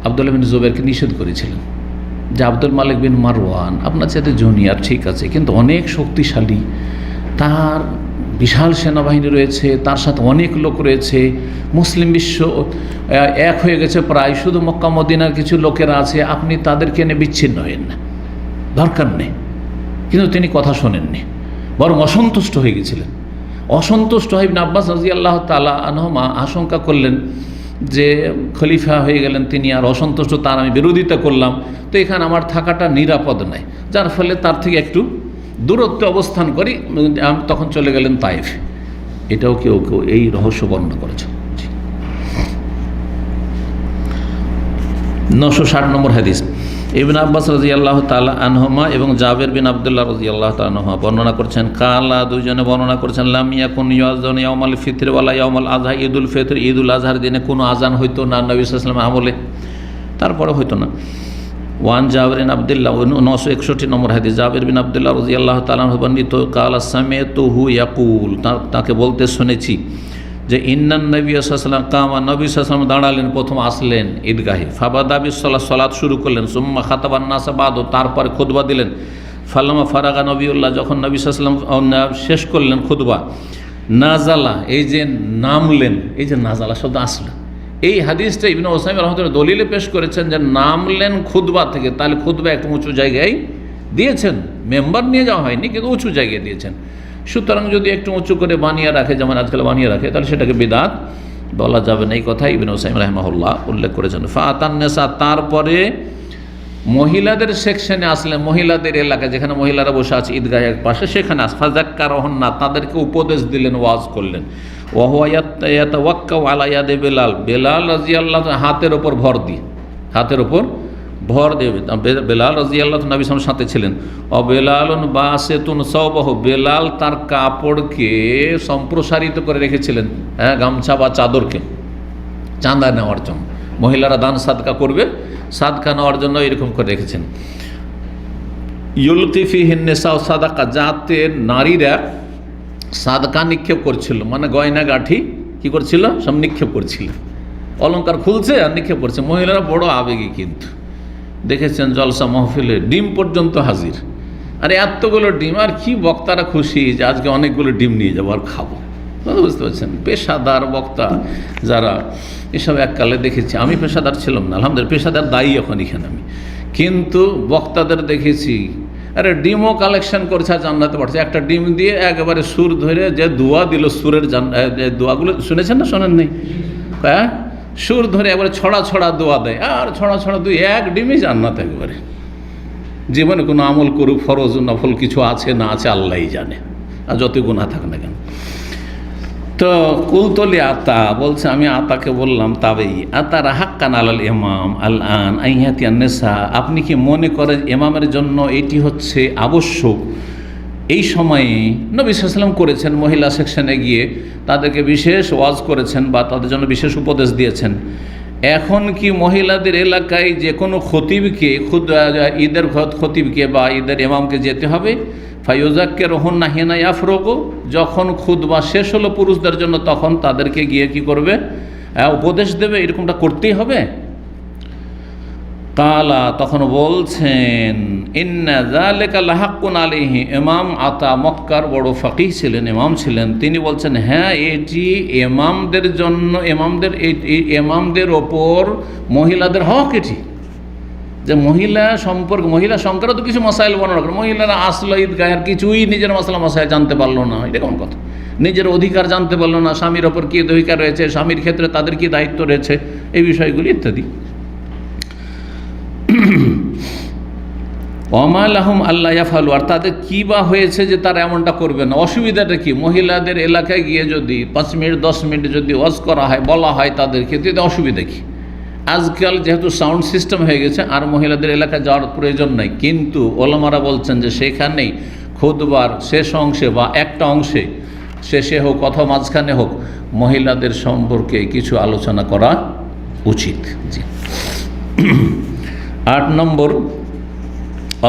আব্দুল্লাহ বিন জুবাইরকে নিষেধ করেছিলেন যে আব্দুল মালিক বিন মারওয়ান আপনার সাথে জুনিয়র, ঠিক আছে, কিন্তু অনেক শক্তিশালী, তার বিশাল সেনাবাহিনী রয়েছে, তার সাথে অনেক লোক রয়েছে, মুসলিম বিশ্ব এক হয়ে গেছে প্রায়, শুধু মক্কা মদিনার কিছু লোকেরা আছে, আপনি তাদেরকে নিয়ে বিচ্ছিন্ন হয়েন না, দরকার নেই। কিন্তু তিনি কথা শোনেননি, বরং অসন্তুষ্ট হয়ে গেছিলেন। অসন্তুষ্ট হয়ে ইবনে আব্বাস রাদিয়াল্লাহু তাআলা আনহুমা আশঙ্কা করলেন যে খলিফা হয়ে গেলেন তিনি, আর অসন্তুষ্ট, তার আমি বিরোধিতা করলাম, তো এখানে আমার থাকাটা নিরাপদ নয়, যার ফলে তার থেকে একটু দূরত্বে অবস্থান করি। তখন চলে গেলেন তায়েফ। এটাও কেউ কেউ এই রহস্য বর্ণনা করেছে। 960 নম্বর হাদিস, ইবনে আব্বাস রাদিয়াল্লাহু তাআলা আনহুমা এবং জাবের বিন আব্দুল্লাহ রাদিয়াল্লাহু তাআলা আনহুমা বর্ণনা করছেন, কালা, দুইজনে বর্ণনা করছেন, লাম ইয়াকুন ইউআযানু ইয়াউমাল ফিতর ওয়ালা ইয়াউমাল আযহা, ঈদুল ফিতর, ঈদুল আযহার দিনে কোনো আজান হইতো না নবী সাল্লাল্লাহু আলাইহি ওয়াসাল্লাম আমলে, তারপরে হইতো না। ওয়ান জাবের বিন আব্দুল্লাহ, 961 নম্বর হাদিস, জাবের বিন আব্দুল্লাহ রাদিয়াল্লাহু তাআলা আনহু বর্ণিত, কালা সামিতুহু ইয়াকুল, তাকে বলতে শুনেছি যে ইন্নান নবী সাল্লাল্লাহু আলাইহি ওয়াসাল্লাম কামা, নবী সাল্লাল্লাহু আলাইহি ওয়াসাল্লাম দাঁড়ালেন, প্রথম আসলেন ঈদগাহে, ফাবাদা বিস-সালাত, সালাত শুরু করলেন, সুম্মা খাতাবান নাস বাদু, তারপরে খুতবা দিলেন, ফালামা ফারাগা নবিউল্লাহ, যখন নবী সাল্লাল্লাহু আলাইহি ওয়াসাল্লাম শেষ করলেন খুতবা, নাজালা, এই যে নামলেন, এই যে নাজালা শব্দ আসলো, এই হাদিসটা ইবনে উসাইমিন রাহমাতুল্লাহ দলিলে পেশ করেছেন যে নামলেন খুতবা থেকে, তাহলে খুতবা একটু উঁচু জায়গায় দিয়েছেন, মেম্বার নিয়ে যাওয়া হয়নি, কিন্তু উঁচু জায়গায় দিয়েছেন। সুতরাং যদি একটু উঁচু করে বানিয়ে রাখে, যেমন আজকাল বানিয়ে রাখে, তাহলে সেটাকে বিদআত বলা যাবে না। এই কথাই ইবনে উসাইমিন রাহিমাহুল্লাহ উল্লেখ করেছেন। ফাআতান নিসা, তারপরে মহিলাদের সেকশনে আসলেন, মহিলাদের এলাকায় যেখানে মহিলারা বসে আছে ঈদগাহের পাশে, সেখানে ফাযাক্কারাহুন্না, তাদেরকে উপদেশ দিলেন, ওয়াজ করলেন। ওয়া হুয়া ইয়াতাওয়াক্কাউ আলা ইয়াদি বেলাল, বেলাল রাদিয়াল্লাহু হাতের ওপর ভর দিয়ে, হাতের ওপর ভর দেবে। বেলাল রাদিয়াল্লাহু নবী সাল্লাল্লাহু সাথে ছিলেন। বেলালুন বাসেতুন সাওবাহু, বেলাল তার কাপড়কে সম্প্রসারিত করে রেখেছিলেন, হ্যাঁ, গামছা বা চাদরকে চাঁদা নেওয়ার জন্য। মহিলারা দান সাদকা করবে, সাদকা নেওয়ার জন্য এরকম করে রেখেছেন। ইউলকি ফিহিন নিসাউ সাদাকা, যাতে নারীরা সাদকা নিক্ষেপ করছিল, মানে গয়না গাঠি কি করছিল, সব নিক্ষেপ করছিল, অলংকার খুলছে আর নিক্ষেপ করছে। মহিলারা বড় আবেগী, কিন্তু দেখেছেন জলসা মহফিলে ডিম পর্যন্ত হাজির। আরে এতগুলো ডিম, আর কি বক্তারা খুশি যে আজকে অনেকগুলো ডিম নিয়ে যাবো আর খাবো। বুঝতে পারছেন, পেশাদার বক্তা যারা, এসব এককালে দেখেছি। আমি পেশাদার ছিলাম না, আলহামদুলিল্লাহ, পেশাদার দায়ী এখন এখানে আমি, কিন্তু বক্তাদের দেখেছি আরে ডিমও কালেকশন করছে আর জান্নাতে পাঠাচ্ছে। একটা ডিম দিয়ে একেবারে সুর ধরে যে দোয়া দিল, সুরের দোয়াগুলো শুনেছেন না, শোনেন নেই? হ্যাঁ, সুর ধরে একবারে ছড়া ছড়া দোয়া দেয়, আর ছড়া ছড়া দুই, এক ডিমই জান্নাত একবারে। জীবনে কোনো আমল করুক, ফরজ নফল কিছু আছে না আছে আল্লাহই জানে, আর যত গুনাহ থাক না কেন। তো কুলতলি আতা বলছে, আমি আতাকে বললাম, তাবেই আতা রাহাক্কান আলাল ইমাম আল আন আইহাতিয়ান নেসা, আপনি কি মনে করেন ইমামের জন্য এটি হচ্ছে আবশ্যক? এই সময়ে নবী সাল্লাল্লাহু আলাইহি ওয়াসাল্লাম করেছেন, মহিলা সেকশনে গিয়ে তাদেরকে বিশেষ ওয়াজ করেছেন বা তাদের জন্য বিশেষ উপদেশ দিয়েছেন। এখন কি মহিলাদের এলাকায় যে কোনো খতিবকে, ঈদের খতিবকে বা ঈদের ইমামকে যেতে হবে? ফায়ুজাক্কে রহন না হেনা ইয়াফরোগো, যখন খুতবা শেষ হলো পুরুষদের জন্য, তখন তাদেরকে গিয়ে কি করবে, উপদেশ দেবে, এরকমটা করতেই হবে। কালা, তখন বলছেন, ইন্না যালিকা লাহাক্কুন আলাইহি, ইমাম আতা মক্কার বড় ফাকিহ ছিলেন, ইমাম ছিলেন, তিনি বলছেন হ্যাঁ, এটি ইমামদের জন্য, ইমামদের ওপর মহিলাদের হক। এটি যে মহিলা সম্পর্কে, মহিলা সংক্রান্ত তো কিছু মশাইল বর্ণনা করে, মহিলারা আসলো ঈদগাহের কিছুই নিজের মশলা মশাইল জানতে পারলো না, এটা কোন কথা? নিজের অধিকার জানতে পারলো না, স্বামীর ওপর কী অধিকার রয়েছে, স্বামীর ক্ষেত্রে তাদের কী দায়িত্ব রয়েছে, এই বিষয়গুলি ইত্যাদি। ওমালাহুম আল্লাহ ইয়াফালু, আর তাদের কী বা হয়েছে যে তারা এমনটা করবে না? অসুবিধাটা কি? মহিলাদের এলাকায় গিয়ে যদি 5 মিনিট 10 মিনিট যদি ওয়াজ করা হয়, বলা হয় তাদেরকে, তো অসুবিধা কী? আজকাল যেহেতু সাউন্ড সিস্টেম হয়ে গেছে, আর মহিলাদের এলাকায় যাওয়ার প্রয়োজন নাই, কিন্তু ওলামারা বলছেন যে সেখানেই খুতবার শেষ অংশে বা একটা অংশে, শেষে হোক অথবা মাঝখানে হোক, মহিলাদের সম্পর্কে কিছু আলোচনা করা উচিত। জি। 8 নম্বর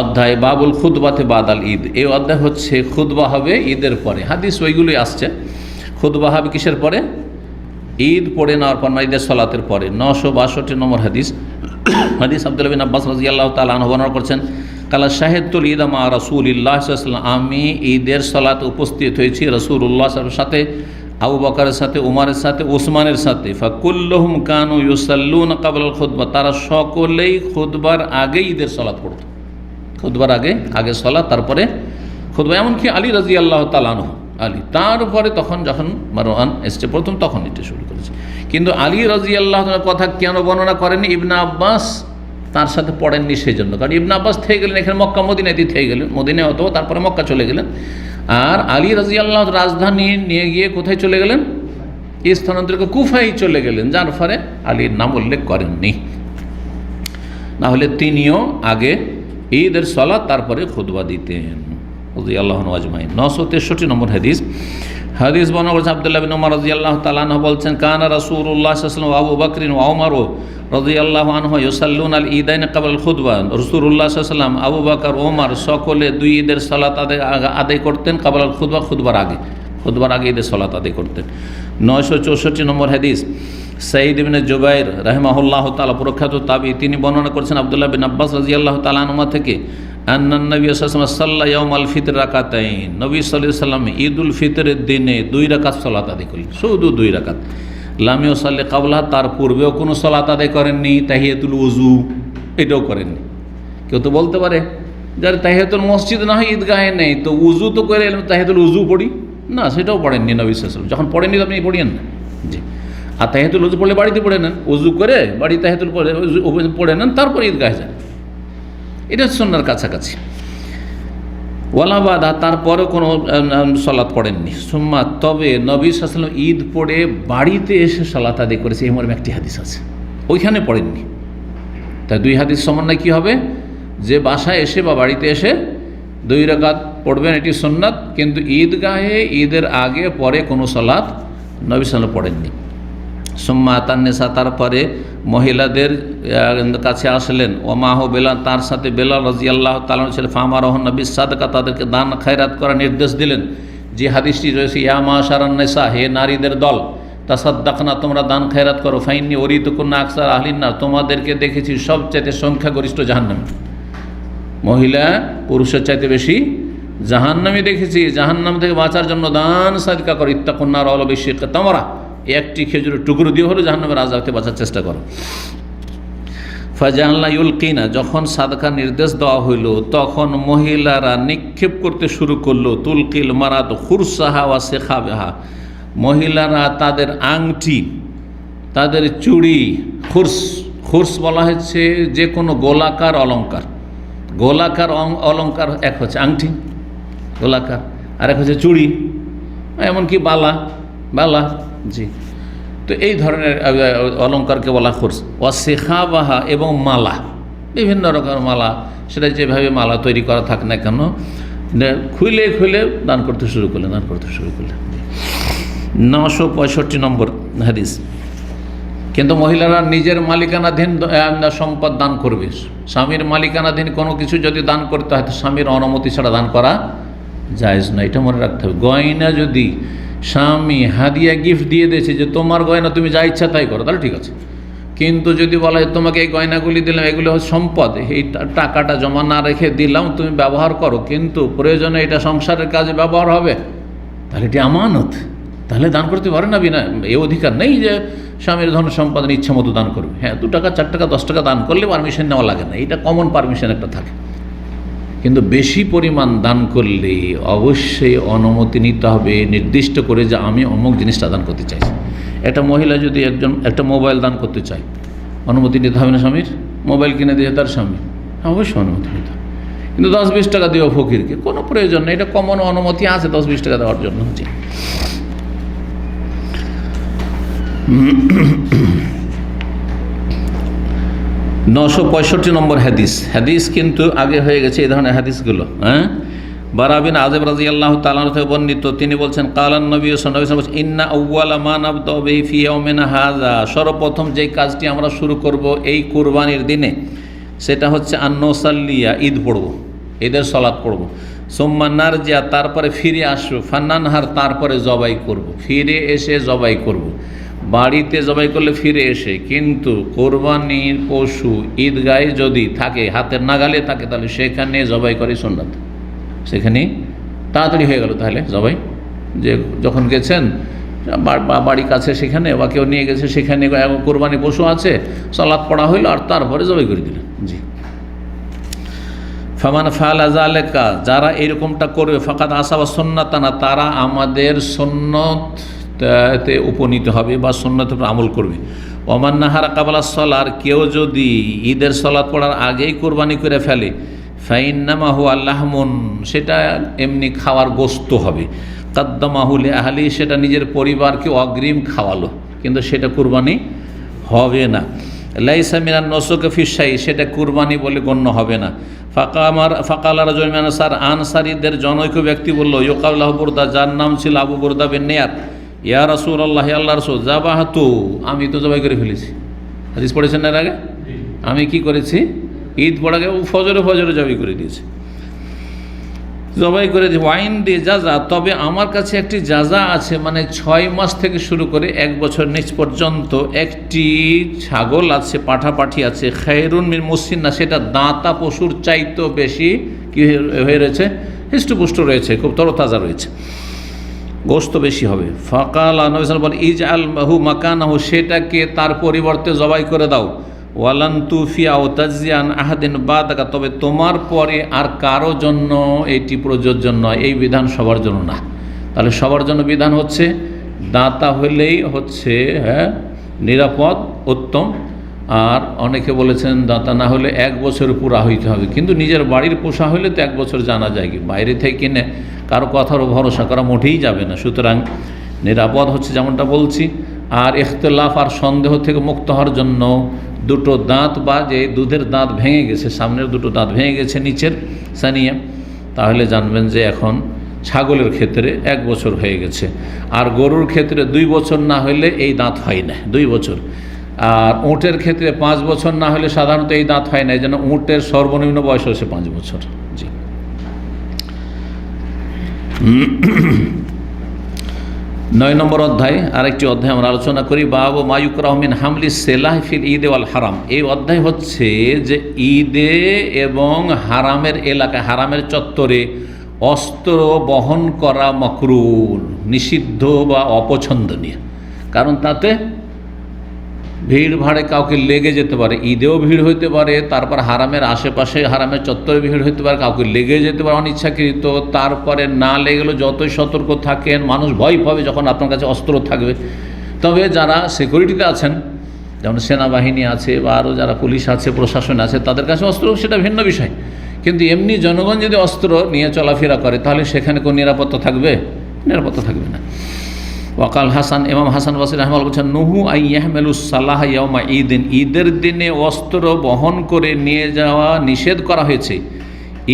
অধ্যায়, বাবুল খুতবাতে বাদাল ঈদ। এই অধ্যায় হচ্ছে খুতবা হবে ঈদের পরে। হাদিস ওইগুলোই আসছে, খুতবা হবে কিসের পরে? ঈদ পড়ে নেওয়ার পর, ঈদের সলাতের পরে। 962 নম্বর হাদিস, হাদিস আব্দুল্লাহ বিন আব্বাস রাদিয়াল্লাহু তাআলা আনহু বর্ণনা করছেন, কালা শাহিদতুল ঈদ মা রাসূলিল্লাহ সাল্লাল্লাহু আলাইহি ওয়াসাল্লাম, আমি ঈদের সালাতে উপস্থিত হয়েছি রাসূলুল্লাহ সাল্লাল্লাহু আলাইহি ওয়াসাল্লামের সাথে, আবু বকরের সাথে, উমরের সাথে, উসমানের সাথে। ফাকুল্লুহুম কানু ইউসাল্লুনা ক্বাবলাল খুতবা, তারা সকলেই খুতবার আগে ঈদের সালাত পড়ত। খুতবার আগে সালাত, তারপরে খুতবা। এমনকি আলী রাদিয়াল্লাহু তাআলা আনহু, আলী, তারপরে তখন যখন মারওয়ান এসছে প্রথম, তখন এটা শুরু করেছে। কিন্তু আলী রাদিয়াল্লাহু তাআলার কথা কেন বর্ণনা করেনি? ইবনে আব্বাস তার সাথে পড়েননি সেই জন্য। কারণ ইবনে আব্বাস থেকে গেলেন এখানে মক্কা মদিনাতে থেকে গেলেন, মদিনায় হতো, তারপরে মক্কা চলে গেলেন। আর আলী রাদিয়াল্লাহু রাজধানী নিয়ে গিয়ে কোথায় চলে গেলেন? স্থানান্তরিত কুফায় চলে গেলেন, যার ফলে আলীর নাম উল্লেখ করেননি। না হলে তিনিও আগে ঈদের সালাত তারপরে খুতবা দিতেন। রাদিয়াল্লাহু আজমাইন। 963 নম্বর হাদিস, হাদিস বর্ণনা করেছেন আব্দুল্লাহ বিন উমর রাদিয়াল্লাহু তাআলা আনহু বলছেন, কানা রাসূলুল্লাহ সাল্লাল্লাহু আলাইহি ওয়াসাল্লাম ওয়া আবু বকর ওয়া উমর রাদিয়াল্লাহু আনহু ইউসাল্লুনা আল ঈদাইন ক্বাবলা আল খুতবা। রাসূলুল্লাহ সাল্লাল্লাহু আলাইহি ওয়াসাল্লাম, আবু বকর, ওমর সকলে 2 ঈদের সালাত আদায় করতেন ক্বাবলা আল খুতবা, খুতবার আগে ঈদের সালাত আদায় করতেন। 964 নম্বর হাদিস, সাঈদ ইবনে জুবাইর রাহিমাহুল্লাহ তাআলা প্রখ্যাত তাবী, তিনি বর্ণনা করেছেন আব্দুল্লাহ বিন আব্বাস রাদিয়াল্লাহু তাআলা আনহুমা থেকে, আন্নান নবী সাল্লাল্লাহু আলাইহি ওয়াসাল্লাম সাল্লা ইয়াউমাল ফিতর রাকাতাইন, নবী সাল্লাল্লাহু আলাইহি ওয়াসাল্লাম ঈদুল ফিতরের দিনে 2 রাকাত সালাত আদায় করলেন, শুধু 2 রাকাত। লাম ইউসাল্লি ক্বাবলা, তার পূর্বেও কোনো সালাত আদায় করেননি। তাহিয়াতুল ওযু এটাও করেননি। কেউ তো বলতে পারে যার তাহিয়াতুল মসজিদ না হয় ঈদগাহে নেই, তো উযু তো করে এলাম, তাহিয়াতুল ওযু পড়ি না, সেটাও পড়েননি নবী সাল্লাল্লাহু আলাইহি ওয়াসাল্লাম। যখন পড়েননি তো আপনি পড়িয়েন না। জি। আর তাহিয়াতুল ওযু পড়লে বাড়িতে পড়ে নেন, ওযু করে বাড়ি তাহিয়াতুল পড়ে নেন, তারপরে ঈদগাহে যান, এটা সুন্নাহর কাছাকাছি। ওয়ালাবাদা, তারপরেও কোনো সালাত পড়েননি। সুম্মা, তবে নবী সাল্লাল্লাহু আলাইহি ওয়াসাল্লাম ঈদ পড়ে বাড়িতে এসে সালাত আদায় করেছে, এমন একটি হাদিস আছে, ওইখানে পড়েননি। তাই 2 হাদিস সমন্বয় কী হবে, যে বাসায় এসে বা বাড়িতে এসে 2 রাকাত পড়বেন, এটি সুন্নাত, কিন্তু ঈদগাহে ঈদের আগে পরে কোনো সালাত নবী সাল্লাল্লাহু পড়েননি। সুম্মা আতান্নেসা, তারপরে মহিলাদের কাছে আসলেন, ওমাহ বেলাল, তার সাথে বেলাল রাদিয়াল্লাহু তাআলা ছিলেন, ফামারাহুন নবী সাদকা, তাদেরকে দান খায়রাত করার নির্দেশ দিলেন। যে হাদিসটি রয়েছে, ইয়া মাশারান নিসা, হে নারীদের দল, তাসাদ্দাকনা, তোমরা দান খায়রাত করো, ফাইন্নি উরিতুকুন্না আকসার আহলিন নার, তোমাদেরকে দেখেছি সবচাইতে সংখ্যাগরিষ্ঠ জাহান্নামী, মহিলা পুরুষের চাইতে বেশি জাহান্নামী দেখেছি। জাহান্নাম থেকে বাঁচার জন্য দান সাদকা করো, ইত্তাকুন্নার ওয়ালাউ বিশিক্কি তামরা, একটি খেজুরের টুকরো দিয়ে হলো জাহান্নামের আযাব থেকে বাঁচার চেষ্টা করো। ফাজাআলনা ইউলকিনা, যখন সাদকার নির্দেশ দেওয়া হইল তখন মহিলারা নিক্ষেপ করতে শুরু করলো, তুলকিল মারাত খুরসাহা ওয়া সিখাবাহা, মহিলারা তাদের আংটি, তাদের চুড়ি, খুরস বলা হচ্ছে যে কোনো গোলাকার অলঙ্কার, গোলাকার অলঙ্কার, এক হচ্ছে আংটি গোলাকার, আর এক হচ্ছে চুড়ি, এমনকি বালা, জি, তো এই ধরনের অলঙ্কারকে বলা খুরস। ওয়া সিখাবাহা, এবং মালা, বিভিন্ন রকমের মালা, সেটা যেভাবে মালা তৈরি করা থাক না কেন, খুলে দান করতে শুরু করলেন। 965 নম্বর হাদিস। কিন্তু মহিলারা নিজের মালিকানাধীন সম্পদ দান করবে। স্বামীর মালিকানাধীন কোনো কিছু যদি দান করতে হয় তো স্বামীর অনুমতি ছাড়া দান করা জায়েজ না, এটা মনে রাখতে হবে। গয়না যদি স্বামী হাদিয়া গিফট দিয়ে দিয়েছে যে তোমার গয়না তুমি যা ইচ্ছা তাই করো, তাহলে ঠিক আছে। কিন্তু যদি বলা হয় তোমাকে এই গয়নাগুলি দিলাম, এগুলো হচ্ছে সম্পদ, এই টাকাটা জমা না রেখে দিলাম, তুমি ব্যবহার করো, কিন্তু প্রয়োজনে এটা সংসারের কাজে ব্যবহার হবে, তাহলে এটি আমানত, তাহলে দান করতে পারে না। বিনা এই অধিকার নেই যে স্বামীর ধন সম্পাদন ইচ্ছা মতো দান করবে। হ্যাঁ, 2 টাকা 4 টাকা 10 টাকা দান করলে পারমিশন নেওয়া লাগে না, এটা কমন পারমিশন একটা থাকে। কিন্তু বেশি পরিমাণ দান করলে অবশ্যই অনুমতি নিতে হবে নির্দিষ্ট করে, যে আমি অমুক জিনিসটা দান করতে চাইছি। একটা মহিলা যদি একটা মোবাইল দান করতে চায়, অনুমতি নিতে হবে না স্বামীর? মোবাইল কিনে দিয়ে তার স্বামী, অবশ্যই অনুমতি নিতে হবে। কিন্তু 10-20 টাকা দিও ফকিরকে, কোনো প্রয়োজন নেই, এটা কমন অনুমতি আছে 10-20 টাকা দেওয়ার জন্য। জি, 965 নম্বর হাদিস কিন্তু আগে হয়ে গেছে এই ধরনের হাদিসগুলো। হ্যাঁ, বারা বিন আযিব রাদিয়াল্লাহু তাআলা থেকে বর্ণিত, তিনি বলছেন, কালান নবী সাল্লাল্লাহু আলাইহি ওয়াসাল্লাম, ইন্না আউওয়ালা মা নাবদাউ বিহি ফি ইয়াউমিনা হাযা, সর্বপ্রথম যেই কাজটি আমরা শুরু করব এই কুরবানির দিনে, সেটা হচ্ছে আন্নুসাল্লিয়া, ঈদ পড়ব, ঈদের সালাত পড়ব, সুম্মা নারজিয়া, তারপরে ফিরে আসবো, ফান্নানহার, তারপরে জবাই করব, ফিরে এসে জবাই করব। বাড়িতে জবাই করলে ফিরে এসে, কিন্তু কোরবানির পশু ঈদগাহে যদি থাকে, হাতের নাগালে থাকে, তাহলে সেখানে জবাই করে সুন্নাত, সেখানে তাড়াতাড়ি হয়ে গেল। তাহলে জবাই, যে যখন গেছেন বাড়ি কাছে সেখানে, বা কেউ নিয়ে গেছে সেখানে কোরবানি পশু আছে, সালাত পড়া হইল আর তারপরে জবাই করে দিলেন। জি, ফামান ফাআলা যালিকা, যারা এরকমটা করবে, ফাকাদ আসাবা সুন্নাতানা, তারা আমাদের সুন্নতে উপনীত হবে বা সুন্নতের উপর আমল করবে। ওমান নাহারা কাবলা সলার, কেউ যদি ঈদের সালাত পড়ার আগেই কোরবানি করে ফেলে, ফাইন্নামা হুয়া লাহমুন, সেটা এমনি খাওয়ার গোস্ত হবে, কাদ্দামাহু লিআহলি, সেটা নিজের পরিবারকে অগ্রিম খাওয়ালো, কিন্তু সেটা কুরবানি হবে না। লাইসা মিনান নুসুক ফি শাই, সেটা কুরবানি বলে গণ্য হবে না। ফাকালা রাজুল মিনান আনসার, আনসারীদের জনৈক ব্যক্তি বলল, ইউকাল আবু বুরদা, যার নাম ছিল আবু বুরদা বিন নিয়ার, ইয়া রাসূলুল্লাহ, আল্লাহর রাসূল, যাবাহতু, আমি তো জবাই করে ফেলেছি। হাদিস পড়েছেন না এর আগে? আমি কি করেছি? ঈদ পড়াকে ফজরে জবাই করে দিয়েছি, জবাই করে দিয়ে ওয়াইন দিয়ে জাজা, তবে আমার কাছে একটি জাজা আছে, মানে 6 মাস থেকে শুরু করে 1 বছর নিচ পর্যন্ত একটি ছাগল আছে, পাঠি আছে, খায়রুন মিন মুসিন্না, সেটা দাঁতা পশুর চাইতেও বেশি কি হয়ে রয়েছে, হৃষ্টপুষ্ট রয়েছে, খুব তরতাজা রয়েছে, গোস্ত বেশি হবে। ফাকাল নবী সাল্লাল্লাহু আলাইহি ওয়াসাল্লাম, ইজআল মাহু মাকানাহু, সেটাকে তার পরিবর্তে জবাই করে দাও, ওয়ালান তুফিয়া ও তাজিয়ান আহাদিন বাদাকা, তবে তোমার পরে আর কারো জন্য এটি প্রযোজ্য নয়, এই বিধান সবার জন্য না। তাহলে সবার জন্য বিধান হচ্ছে দাঁতা হলেই হচ্ছে নিরাপদ, উত্তম। আর অনেকে বলেছেন দাঁতা না হলে 1 বছর পুরা হইতে হবে, কিন্তু নিজের বাড়ির পোষা হলে তো 1 বছর জানা যায়, কি বাইরে থেকে কিনে কারো কথারও ভরসা করা মোটেই যাবে না। সুতরাং নিরাপদ হচ্ছে যেমনটা বলছি, আর ইখতিলাফ আর সন্দেহ থেকে মুক্ত হওয়ার জন্য দুটো দাঁত বা যে দুধের দাঁত ভেঙে গেছে, সামনের দুটো দাঁত ভেঙে গেছে নিচের সানিয়া, তাহলে জানবেন যে এখন ছাগলের ক্ষেত্রে 1 বছর হয়ে গেছে। আর গরুর ক্ষেত্রে 2 বছর না হলে এই দাঁত হয় না, 2 বছর। আর উটের ক্ষেত্রে 5 বছর না হলে সাধারণত এই দাঁত হয় না, এই জন্য উটের সর্বনিম্ন বয়স হচ্ছে 5 বছর। জি। 9 নম্বর অধ্যায়, আরেকটি অধ্যায় আমরা আলোচনা করি, বাবু মায়ুকরাহ মিন হামলি সেলাহ ফিল ঈদ ওয়াল হারাম। এই অধ্যায় হচ্ছে যে ঈদে এবং হারামের এলাকায়, হারামের চত্বরে অস্ত্র বহন করা মাকরুহ, নিষিদ্ধ বা অপছন্দনীয়। কারণ তাতে ভিড় ভাড়ে কাউকে লেগে যেতে পারে, ঈদেও ভিড় হইতে পারে, তারপর হারামের আশেপাশে হারামের চত্বরে ভিড় হইতে পারে, কাউকে লেগে যেতে পারে অনিচ্ছাকৃত। তারপরে না লেগেলেও যতই সতর্ক থাকেন, মানুষ ভয় পাবে যখন আপনার কাছে অস্ত্র থাকবে। তবে যারা সিকিউরিটিতে আছেন, যেমন সেনাবাহিনী আছে বা আরও যারা পুলিশ আছে, প্রশাসন আছে, তাদের কাছে অস্ত্র সেটা ভিন্ন বিষয়। কিন্তু এমনি জনগণ যদি অস্ত্র নিয়ে চলাফেরা করে তাহলে সেখানে কোনো নিরাপত্তা থাকবে? নিরাপত্তা থাকবে না। ওয়াকাল হাসান, ইমাম হাসান বসরি রাহিমাহুল্লাহ বলছেন, নুহু আইয়াহমেলুস সালাহ ইয়াউমা ঈদিন, ঈদের দিনে অস্ত্র বহন করে নিয়ে যাওয়া নিষেধ করা হয়েছে।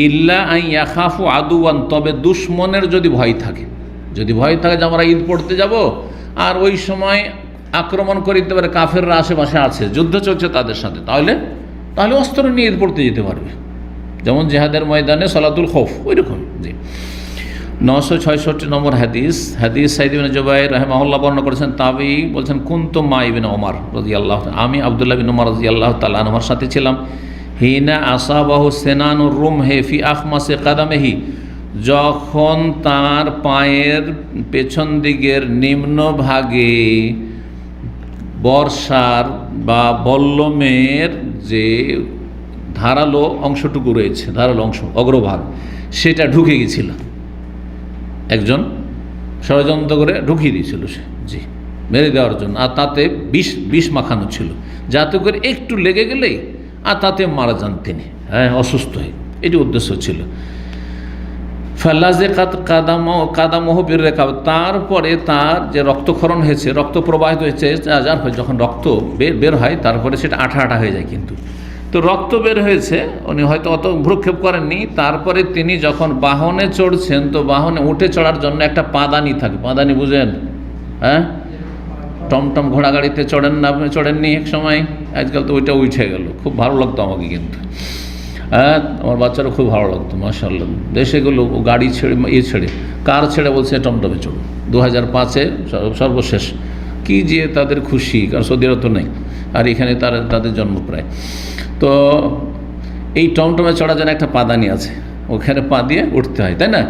ইল্লা আইয়াখাফু আদুয়ান, তবে দুশ্মনের যদি ভয় থাকে, যদি ভয় থাকে যে আমরা ঈদ পড়তে যাব আর ওই সময় আক্রমণ করে দিতে পারে, কাফেররা আশেপাশে আছে, যুদ্ধ চলছে তাদের সাথে, তাহলে অস্ত্র নিয়ে ঈদ পড়তে যেতে পারবে, যেমন জেহাদের ময়দানে সলাতুল খৌফ, ওই রকম। জি। 966 নম্বর হাদিস সাইদ ইবনে জুবাইর রাহিমাহুল্লাহ বর্ণনা করেছেন, তাবি বলছেন, কুনতু মা ইবনে ওমর রাদিয়াল্লাহু, আমি আব্দুল্লাহ বিন ওমর রাদিয়াল্লাহু তাআলা আনহুর সাথে ছিলাম। হিনা আসাবাহু সিনানুর রুমহি ফি আখমাসি কাদামিহি, যখন তার পায়ের পেছন দিকের নিম্নভাগে বর্ষার বা বল্লমের যে ধারালো অংশটুকু রয়েছে, ধারালো অংশ অগ্রভাগ, সেটা ঢুকে গেছিল। একজন ষড়যন্ত্র করে ঢুকিয়ে দিয়েছিল সে, জি, মেরে দেওয়ার জন্য। আর তাতে বিষ মাখানো ছিল, যাতে করে একটু লেগে গেলেই আর তাতে মারা যান তিনি, হ্যাঁ, অসুস্থ হয়ে। এটি উদ্দেশ্য ছিল। ফাল্লাজে কাদামহ বীর রেখা, তারপরে তার যে রক্তক্ষরণ হয়েছে, রক্ত প্রবাহিত হয়েছে, যখন রক্ত বের হয় তারপরে সেটা আঠা আঠা হয়ে যায়। কিন্তু তো রক্ত বের হয়েছে, উনি হয়তো অত ভ্রুক্ষেপ করেননি। তারপরে তিনি যখন বাহনে চড়ছেন, তো বাহনে উঠে চড়ার জন্য একটা পাদানি থাকে, পাদানি বুঝেন? হ্যাঁ, টমটম ঘোড়া গাড়িতে চড়েন না, আপনি চড়েননি এক সময়? আজকাল তো ওইটা উঠে গেল, খুব ভালো লাগতো আমাকে, কিন্তু হ্যাঁ, আমার বাচ্চারও খুব ভালো লাগতো, মাশাআল্লাহ। দেশে গেলো গাড়ি ছেড়ে, ছেড়ে কার ছেড়ে বলছে টমটমে চড়ুন। 2005-এ সর্বশেষ, কি যে তাদের খুশি, কারণ সৌদি আরব তো নেই, আর এখানে তাদের জন্ম প্রায়। তো এই টমটমে চড়ার জন্য একটা পাদানি আছে, ওখানে পা দিয়ে উঠতে হয়, তাই না?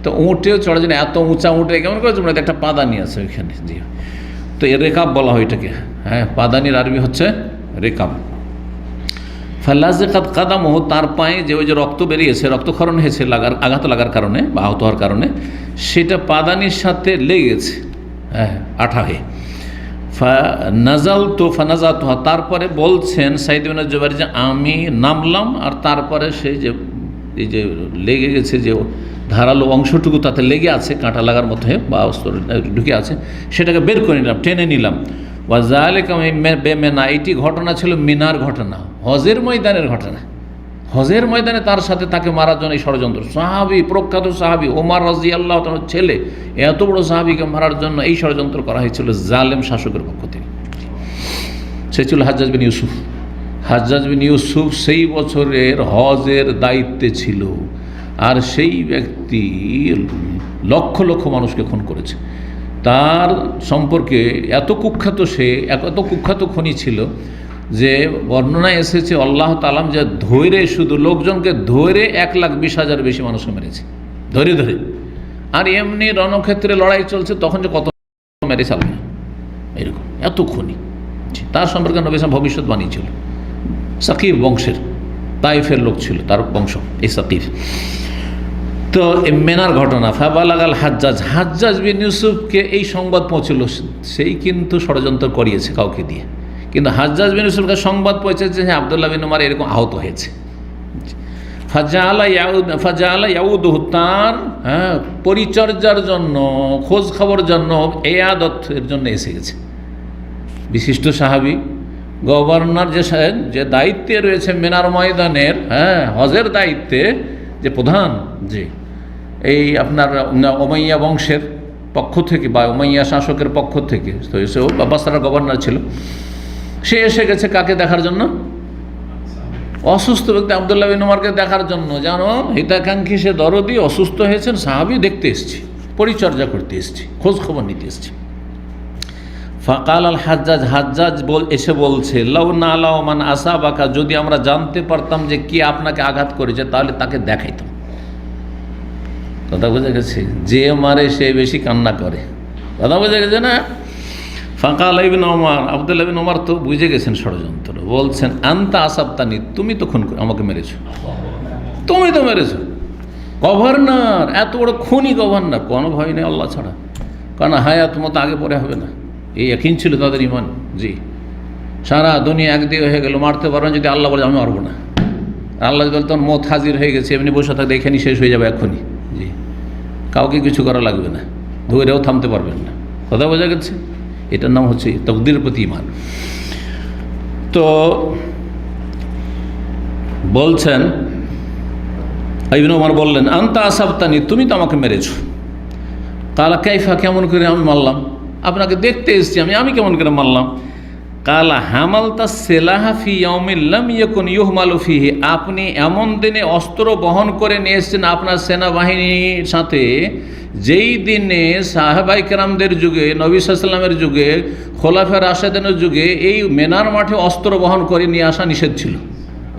তো উঠেও চড়ার জন্য এত উঁচা উঠে কেমন করে তোমরা, একটা পাদানি আছে ওইখানে, জি। তো এর রেকাব বলা হয় এটাকে, হ্যাঁ, পাদানির আরবি হচ্ছে রেকাব। ফাল্লাজেকাত কাদামহ, তার পায়ে যে ওই যে রক্ত বেরিয়েছে, রক্তক্ষরণ হয়েছে আঘাত লাগার কারণে বা আহত হওয়ার কারণে, সেটা পাদানির সাথে লেগেছে, হ্যাঁ, আঠা হয়ে। ফানাজালতু, তারপরে বলছেন সাইদ ইবনে জুবাইর যে আমি নামলাম, আর তারপরে সেই যে এই যে লেগে গেছে, যে ধারালো অংশটুকু তাতে লেগে আছে, কাঁটা লাগার মতো বা অস্ত্র ঢুকে আছে, সেটাকে বের করে নিলাম, টেনে নিলাম। ওয়াজালিকা বেমেনা, এটি ঘটনা ছিল মিনার ঘটনা, হজের ময়দানের ঘটনা। হজের ময়দানে তার সাথে তাকে মারার জন্য এই ষড়যন্ত্র। সাহাবি, প্রখ্যাত সাহাবি ওমর রাদিয়াল্লাহু তাআলার ছেলে, এত বড় সাহাবিকে মারার জন্য এই ষড়যন্ত্র করা হয়েছিল জালেম শাসকের পক্ষ থেকে। সে ছিল হাজ্জাজ বিন ইউসুফ। হাজ্জাজ বিন ইউসুফ সেই বছরের হজের দায়িত্বে ছিল, আর সেই ব্যক্তি লক্ষ লক্ষ মানুষকে খুন করেছে। তার সম্পর্কে এত কুখ্যাত খনি ছিল যে বর্ণনায় এসেছে আল্লাহ তাআলা যে ধৈর্য, শুধু লোকজনকে ধৈর্য 1,20,000 বেশি মানুষকে মেরেছে, ধরে। আর এমনি রণক্ষেত্রে লড়াই চলছে, তখন যে কত মেরে চালবে, এরকম এত খনি। তার সম্পর্কে নবী সাল্লাল্লাহু ভবিষ্যৎবাণী ছিল। সাকিব বংশের, তাইফের লোক ছিল তার বংশ, এই সাকিব। তো মেনার ঘটনা, ফাবালাগাল হাজ্জাজ বিন ইউসুফকে এই সংবাদ পৌঁছল, সেই কিন্তু ষড়যন্ত্র করিয়েছে কাউকে দিয়ে। কিন্তু হাজ্জাজ বিন ইউসুফকে সংবাদ পৌঁছেছে যে আব্দুল্লাহ বিন ওমর এরকম আহত হয়েছে। ফাজাআলা ইয়াউদুহু, তার পরিচর্যার জন্য, খোঁজ খবর জন্য, ইয়াদতের জন্য এসে গেছে। বিশিষ্ট সাহাবী, গভর্নর যে দায়িত্বে রয়েছে মিনার ময়দানের, হজের দায়িত্বে যে প্রধান, যে এই আপনার উমাইয়া বংশের পক্ষ থেকে বা উমাইয়া শাসকের পক্ষ থেকে, তো সেও বাসরার গভর্নর ছিল। সে এসে গেছে কাকে দেখার জন্য? অসুস্থ ব্যক্তি আব্দুল্লাহ বিন উমরকে দেখার জন্য। জানো, হিতাকাঙ্ক্ষী সে দরদি, অসুস্থ হয়েছেন সাহাবী, দেখতে এসেছি, পরিচর্যা করতে এসেছি, খোঁজ খবর নিতে এসেছি। ফাকাল আল হাজ্জাজ, হাজ্জাজ এসে বলছে, লাউ না লাউ মান আসাবাকা, যদি আমরা জানতে পারতাম যে কি আপনাকে আঘাত করেছে তাহলে তাকে দেখাইতাম। কথা বোঝা গেছে? যে মারে সে বেশি কান্না করে, কথা বোঝা গেছে না? ফাকাল ইবনে ওমর, আব্দুল্লাহ বিন ওমর তো বুঝে গেছেন ষড়যন্ত্র, বলছেন, আনতা আসাবতানি, তুমি তো খুন আমাকে মেরেছো, তুমি তো মেরেছো। গভর্নর, এত বড় খুনি গভর্নর, কোনো ভয় নেই আল্লাহ ছাড়া, কারণ হায়াত মতো আগে পরে হবে না, এই একই ছিল তাদের ইমান। জি, সারা দুনিয়া একদিকে হয়ে গেল, মারতে পারবেন যদি আল্লাহ বলে আমি মারবো না। আল্লাহ যদি তখন মত হাজির হয়ে গেছে, এমনি বসে থাকলে এখানেই শেষ হয়ে যাবে এখনই। জি, কাউকে কিছু করা লাগবে না, ধরেও থামতে পারবেন না। কথা বোঝা গেছে? এটার নাম হচ্ছে তকদিরের প্রতি ইমান। তো বলছেন, ইবনে ওমর বললেন, আনতা আসাবতানি, তুমি তো আমাকে মেরেছো। কালা কাইফা, কেমন করে আমি মারলাম? আপনাকে দেখতে এসেছি আমি কেমন করে মারলাম? কালা হামালতা সেলাহা ফি ইয়াউমিন লাম ইয়াকুন ইউহমালু ফিহি, আপনি এমন দিনে অস্ত্র বহন করে নিয়ে এসেছেন আপনার সেনাবাহিনীর সাথে, যেই দিনে সাহাবায়ে কেরামদের যুগে, নবী সাল্লাল্লাহু আলাইহি ওয়াসাল্লামের যুগে, খোলাফায়ে রাশেদিনের যুগে এই মেনার মাঠে অস্ত্র বহন করে নিয়ে আসা নিষেধ ছিল,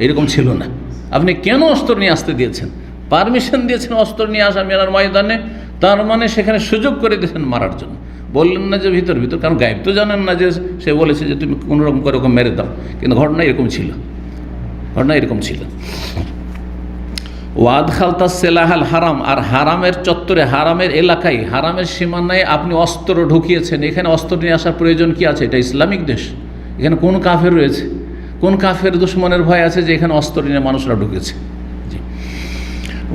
এরকম ছিল না। আপনি কেন অস্ত্র নিয়ে আসতে দিয়েছেন? পারমিশন দিয়েছেন অস্ত্র নিয়ে আসা মেনার ময়দানে, তার মানে সেখানে সুযোগ করে দিয়েছেন মারার জন্য। বললেন না যে ভিতর, কারণ গায়েব তো জানেন না যে সে বলেছে যে তুমি কোনোরকম করে ওরকম মেরে দাও, কিন্তু ঘটনা এরকম ছিল। ওয়াদ খালতা সেলাহাল হারাম, আর হারামের চত্বরে, হারামের এলাকায়, হারামের সীমানায় আপনি অস্ত্র ঢুকিয়েছেন। এখানে অস্ত্র নিয়ে আসার প্রয়োজন কি আছে? এটা ইসলামিক দেশ, এখানে কোন কাফের রয়েছে? কোন কাফের দুশমনের ভয় আছে যে এখানে অস্ত্র নিয়ে মানুষরা ঢুকেছে?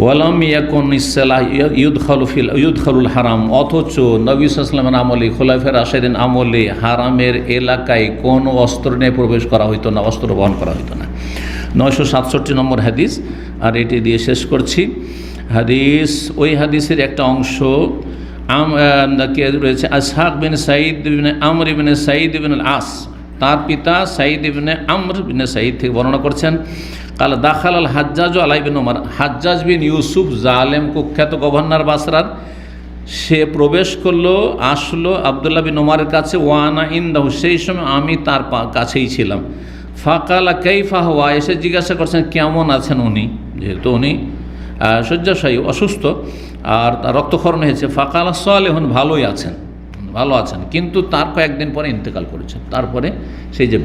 ওয়ালাম ইয়াকুন ইসসালাহ ইউদখালুল হারাম, অথচ নবী সাল্লাল্লাহু আলাইহি ওয়াসাল্লামের আমলে, খোলাফায়ে রাশেদিন আমলে হারামের এলাকায় কোনো অস্ত্র নিয়ে প্রবেশ করা হইতো না, অস্ত্র বহন করা হইতো না। 967 নম্বর হাদিস, আর এটি দিয়ে শেষ করছি হাদিস। ওই হাদিসের একটা অংশ রয়েছে, আসহাক বিন সাঈদ বিন আমর ইবনে সাঈদ ইবনে আস, তার পিতা সাঈদ ইবনে আমর বিন সাঈদ থেকে বর্ণনা করছেন, কাল দাখাল আল হাজ্জাজ আলাই বিন ওমর, হাজ্জাজ বিন ইউসুফ, জালেম কুখ্যাত গভর্নর বাসরার, সে প্রবেশ করলো, আসলো আব্দুল্লাহ বিন ওমরের কাছে, ওয়ানা ইনদাহু, সেই সময় আমি তার কাছেই ছিলাম। ফাকালা কাইফা হুয়া, এসে জিজ্ঞাসা করছেন কেমন আছেন উনি, যেহেতু উনি শয্যাশায়ী, অসুস্থ আর রক্তক্ষরণ হয়েছে। ফাকালা সালেহুন, ভালো আছেন, কিন্তু তার কয়েকদিন পরে ইন্তেকাল করেছেন। তারপরে সেই যে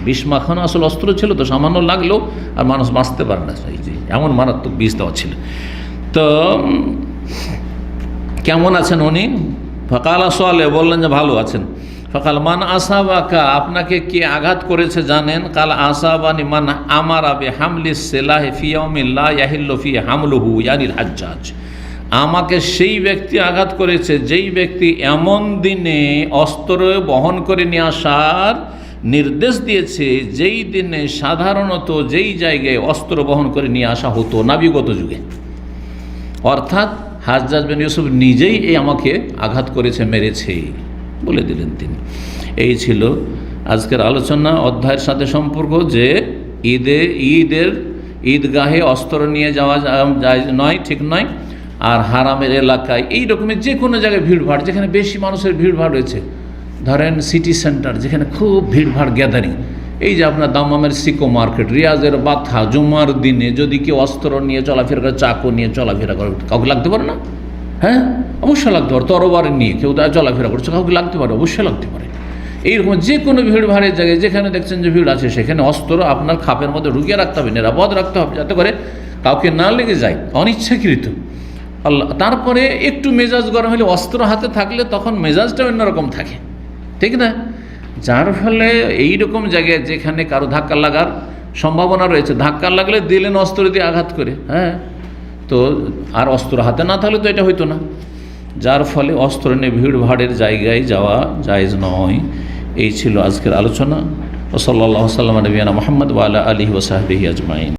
বিষ মাখানো আসলে অস্ত্র ছিল, তো সামান্য লাগলেও আর মানুষ বাঁচতে পারে না, সেই যে এমন মারাত্মক বিষ দেওয়া ছিল। তো কেমন আছেন উনি? ফাকালা সালে, বললেন যে ভালো আছেন। ফাকাল মান আসাবাকা, আপনাকে কে আঘাত করেছে জানেন? কাল আসাবানি মান আমারা বিহামলিস সিলাহি ফি ইয়াউমিন লা ইয়াহিল্লু ফি হামলুহু ইয়ানিল হাজ্জাজ, আমাকে সেই ব্যক্তি আঘাত করেছে যেই ব্যক্তি এমন দিনে অস্ত্র বহন করে নিয়ে আসার নির্দেশ দিয়েছে যেই দিনে সাধারণত যেই জায়গায় অস্ত্র বহন করে নিয়ে আসা হতো না বিগত যুগে। অর্থাৎ হাজ্জাজ বিন ইউসুফ নিজেই আমাকে আঘাত করেছে, মেরেছে বলে দিলেন তিনি। এই ছিল আজকের আলোচনা। অধ্যায়ের সাথে সম্পর্ক যে ঈদগাহে অস্ত্র নিয়ে যাওয়া যায় নয়, ঠিক নয়। আর হারামের এলাকায় এই রকমের যে কোনো জায়গায় ভিড়ভাড়, যেখানে বেশি মানুষের ভিড়ভাড় রয়েছে, ধরেন সিটি সেন্টার যেখানে খুব ভিড়ভাড় গ্যাদারিং, এই যে আপনার দামামের সিকো মার্কেট, রিয়াজের বাথা, জুমার দিনে যদি কেউ অস্ত্র নিয়ে চলাফেরা করে, চাকু নিয়ে চলাফেরা করে, কাউকে লাগতে পারে না? হ্যাঁ, অবশ্যই লাগতে পারে। তরবারি নিয়ে কেউ চলাফেরা করছে, কাউকে লাগতে পারে, অবশ্যই লাগতে পারে। এইরকম যে কোনো ভিড়ভাড়ের জায়গায় যেখানে দেখছেন যে ভিড় আছে, সেখানে অস্ত্র আপনার খাপের মধ্যে ঢুকিয়ে রাখতে হবে, নিরাপদ রাখতে হবে, যাতে করে কাউকে না লেগে যায় অনিচ্ছাকৃত। আল্লাহ, তারপরে একটু মেজাজ গরম হলে অস্ত্র হাতে থাকলে তখন মেজাজটা অন্যরকম থাকে, ঠিক না? যার ফলে এইরকম জায়গায় যেখানে কারো ধাক্কা লাগার সম্ভাবনা রয়েছে, ধাক্কা লাগলে দিলেন অস্ত্র দিয়ে আঘাত করে, হ্যাঁ, তো আর অস্ত্র হাতে না থাকলে তো এটা হইতো না। যার ফলে অস্ত্র নিয়ে ভিড়ভাড়ের জায়গায় যাওয়া জায়েজ নয়। এই ছিল আজকের আলোচনা। ওয়া সাল্লাল্লাহু সাল্লাম নবিয়ানা মুহাম্মদ ওয়া আলা আলিহি ওয়া সাহবিহি আজমাইন।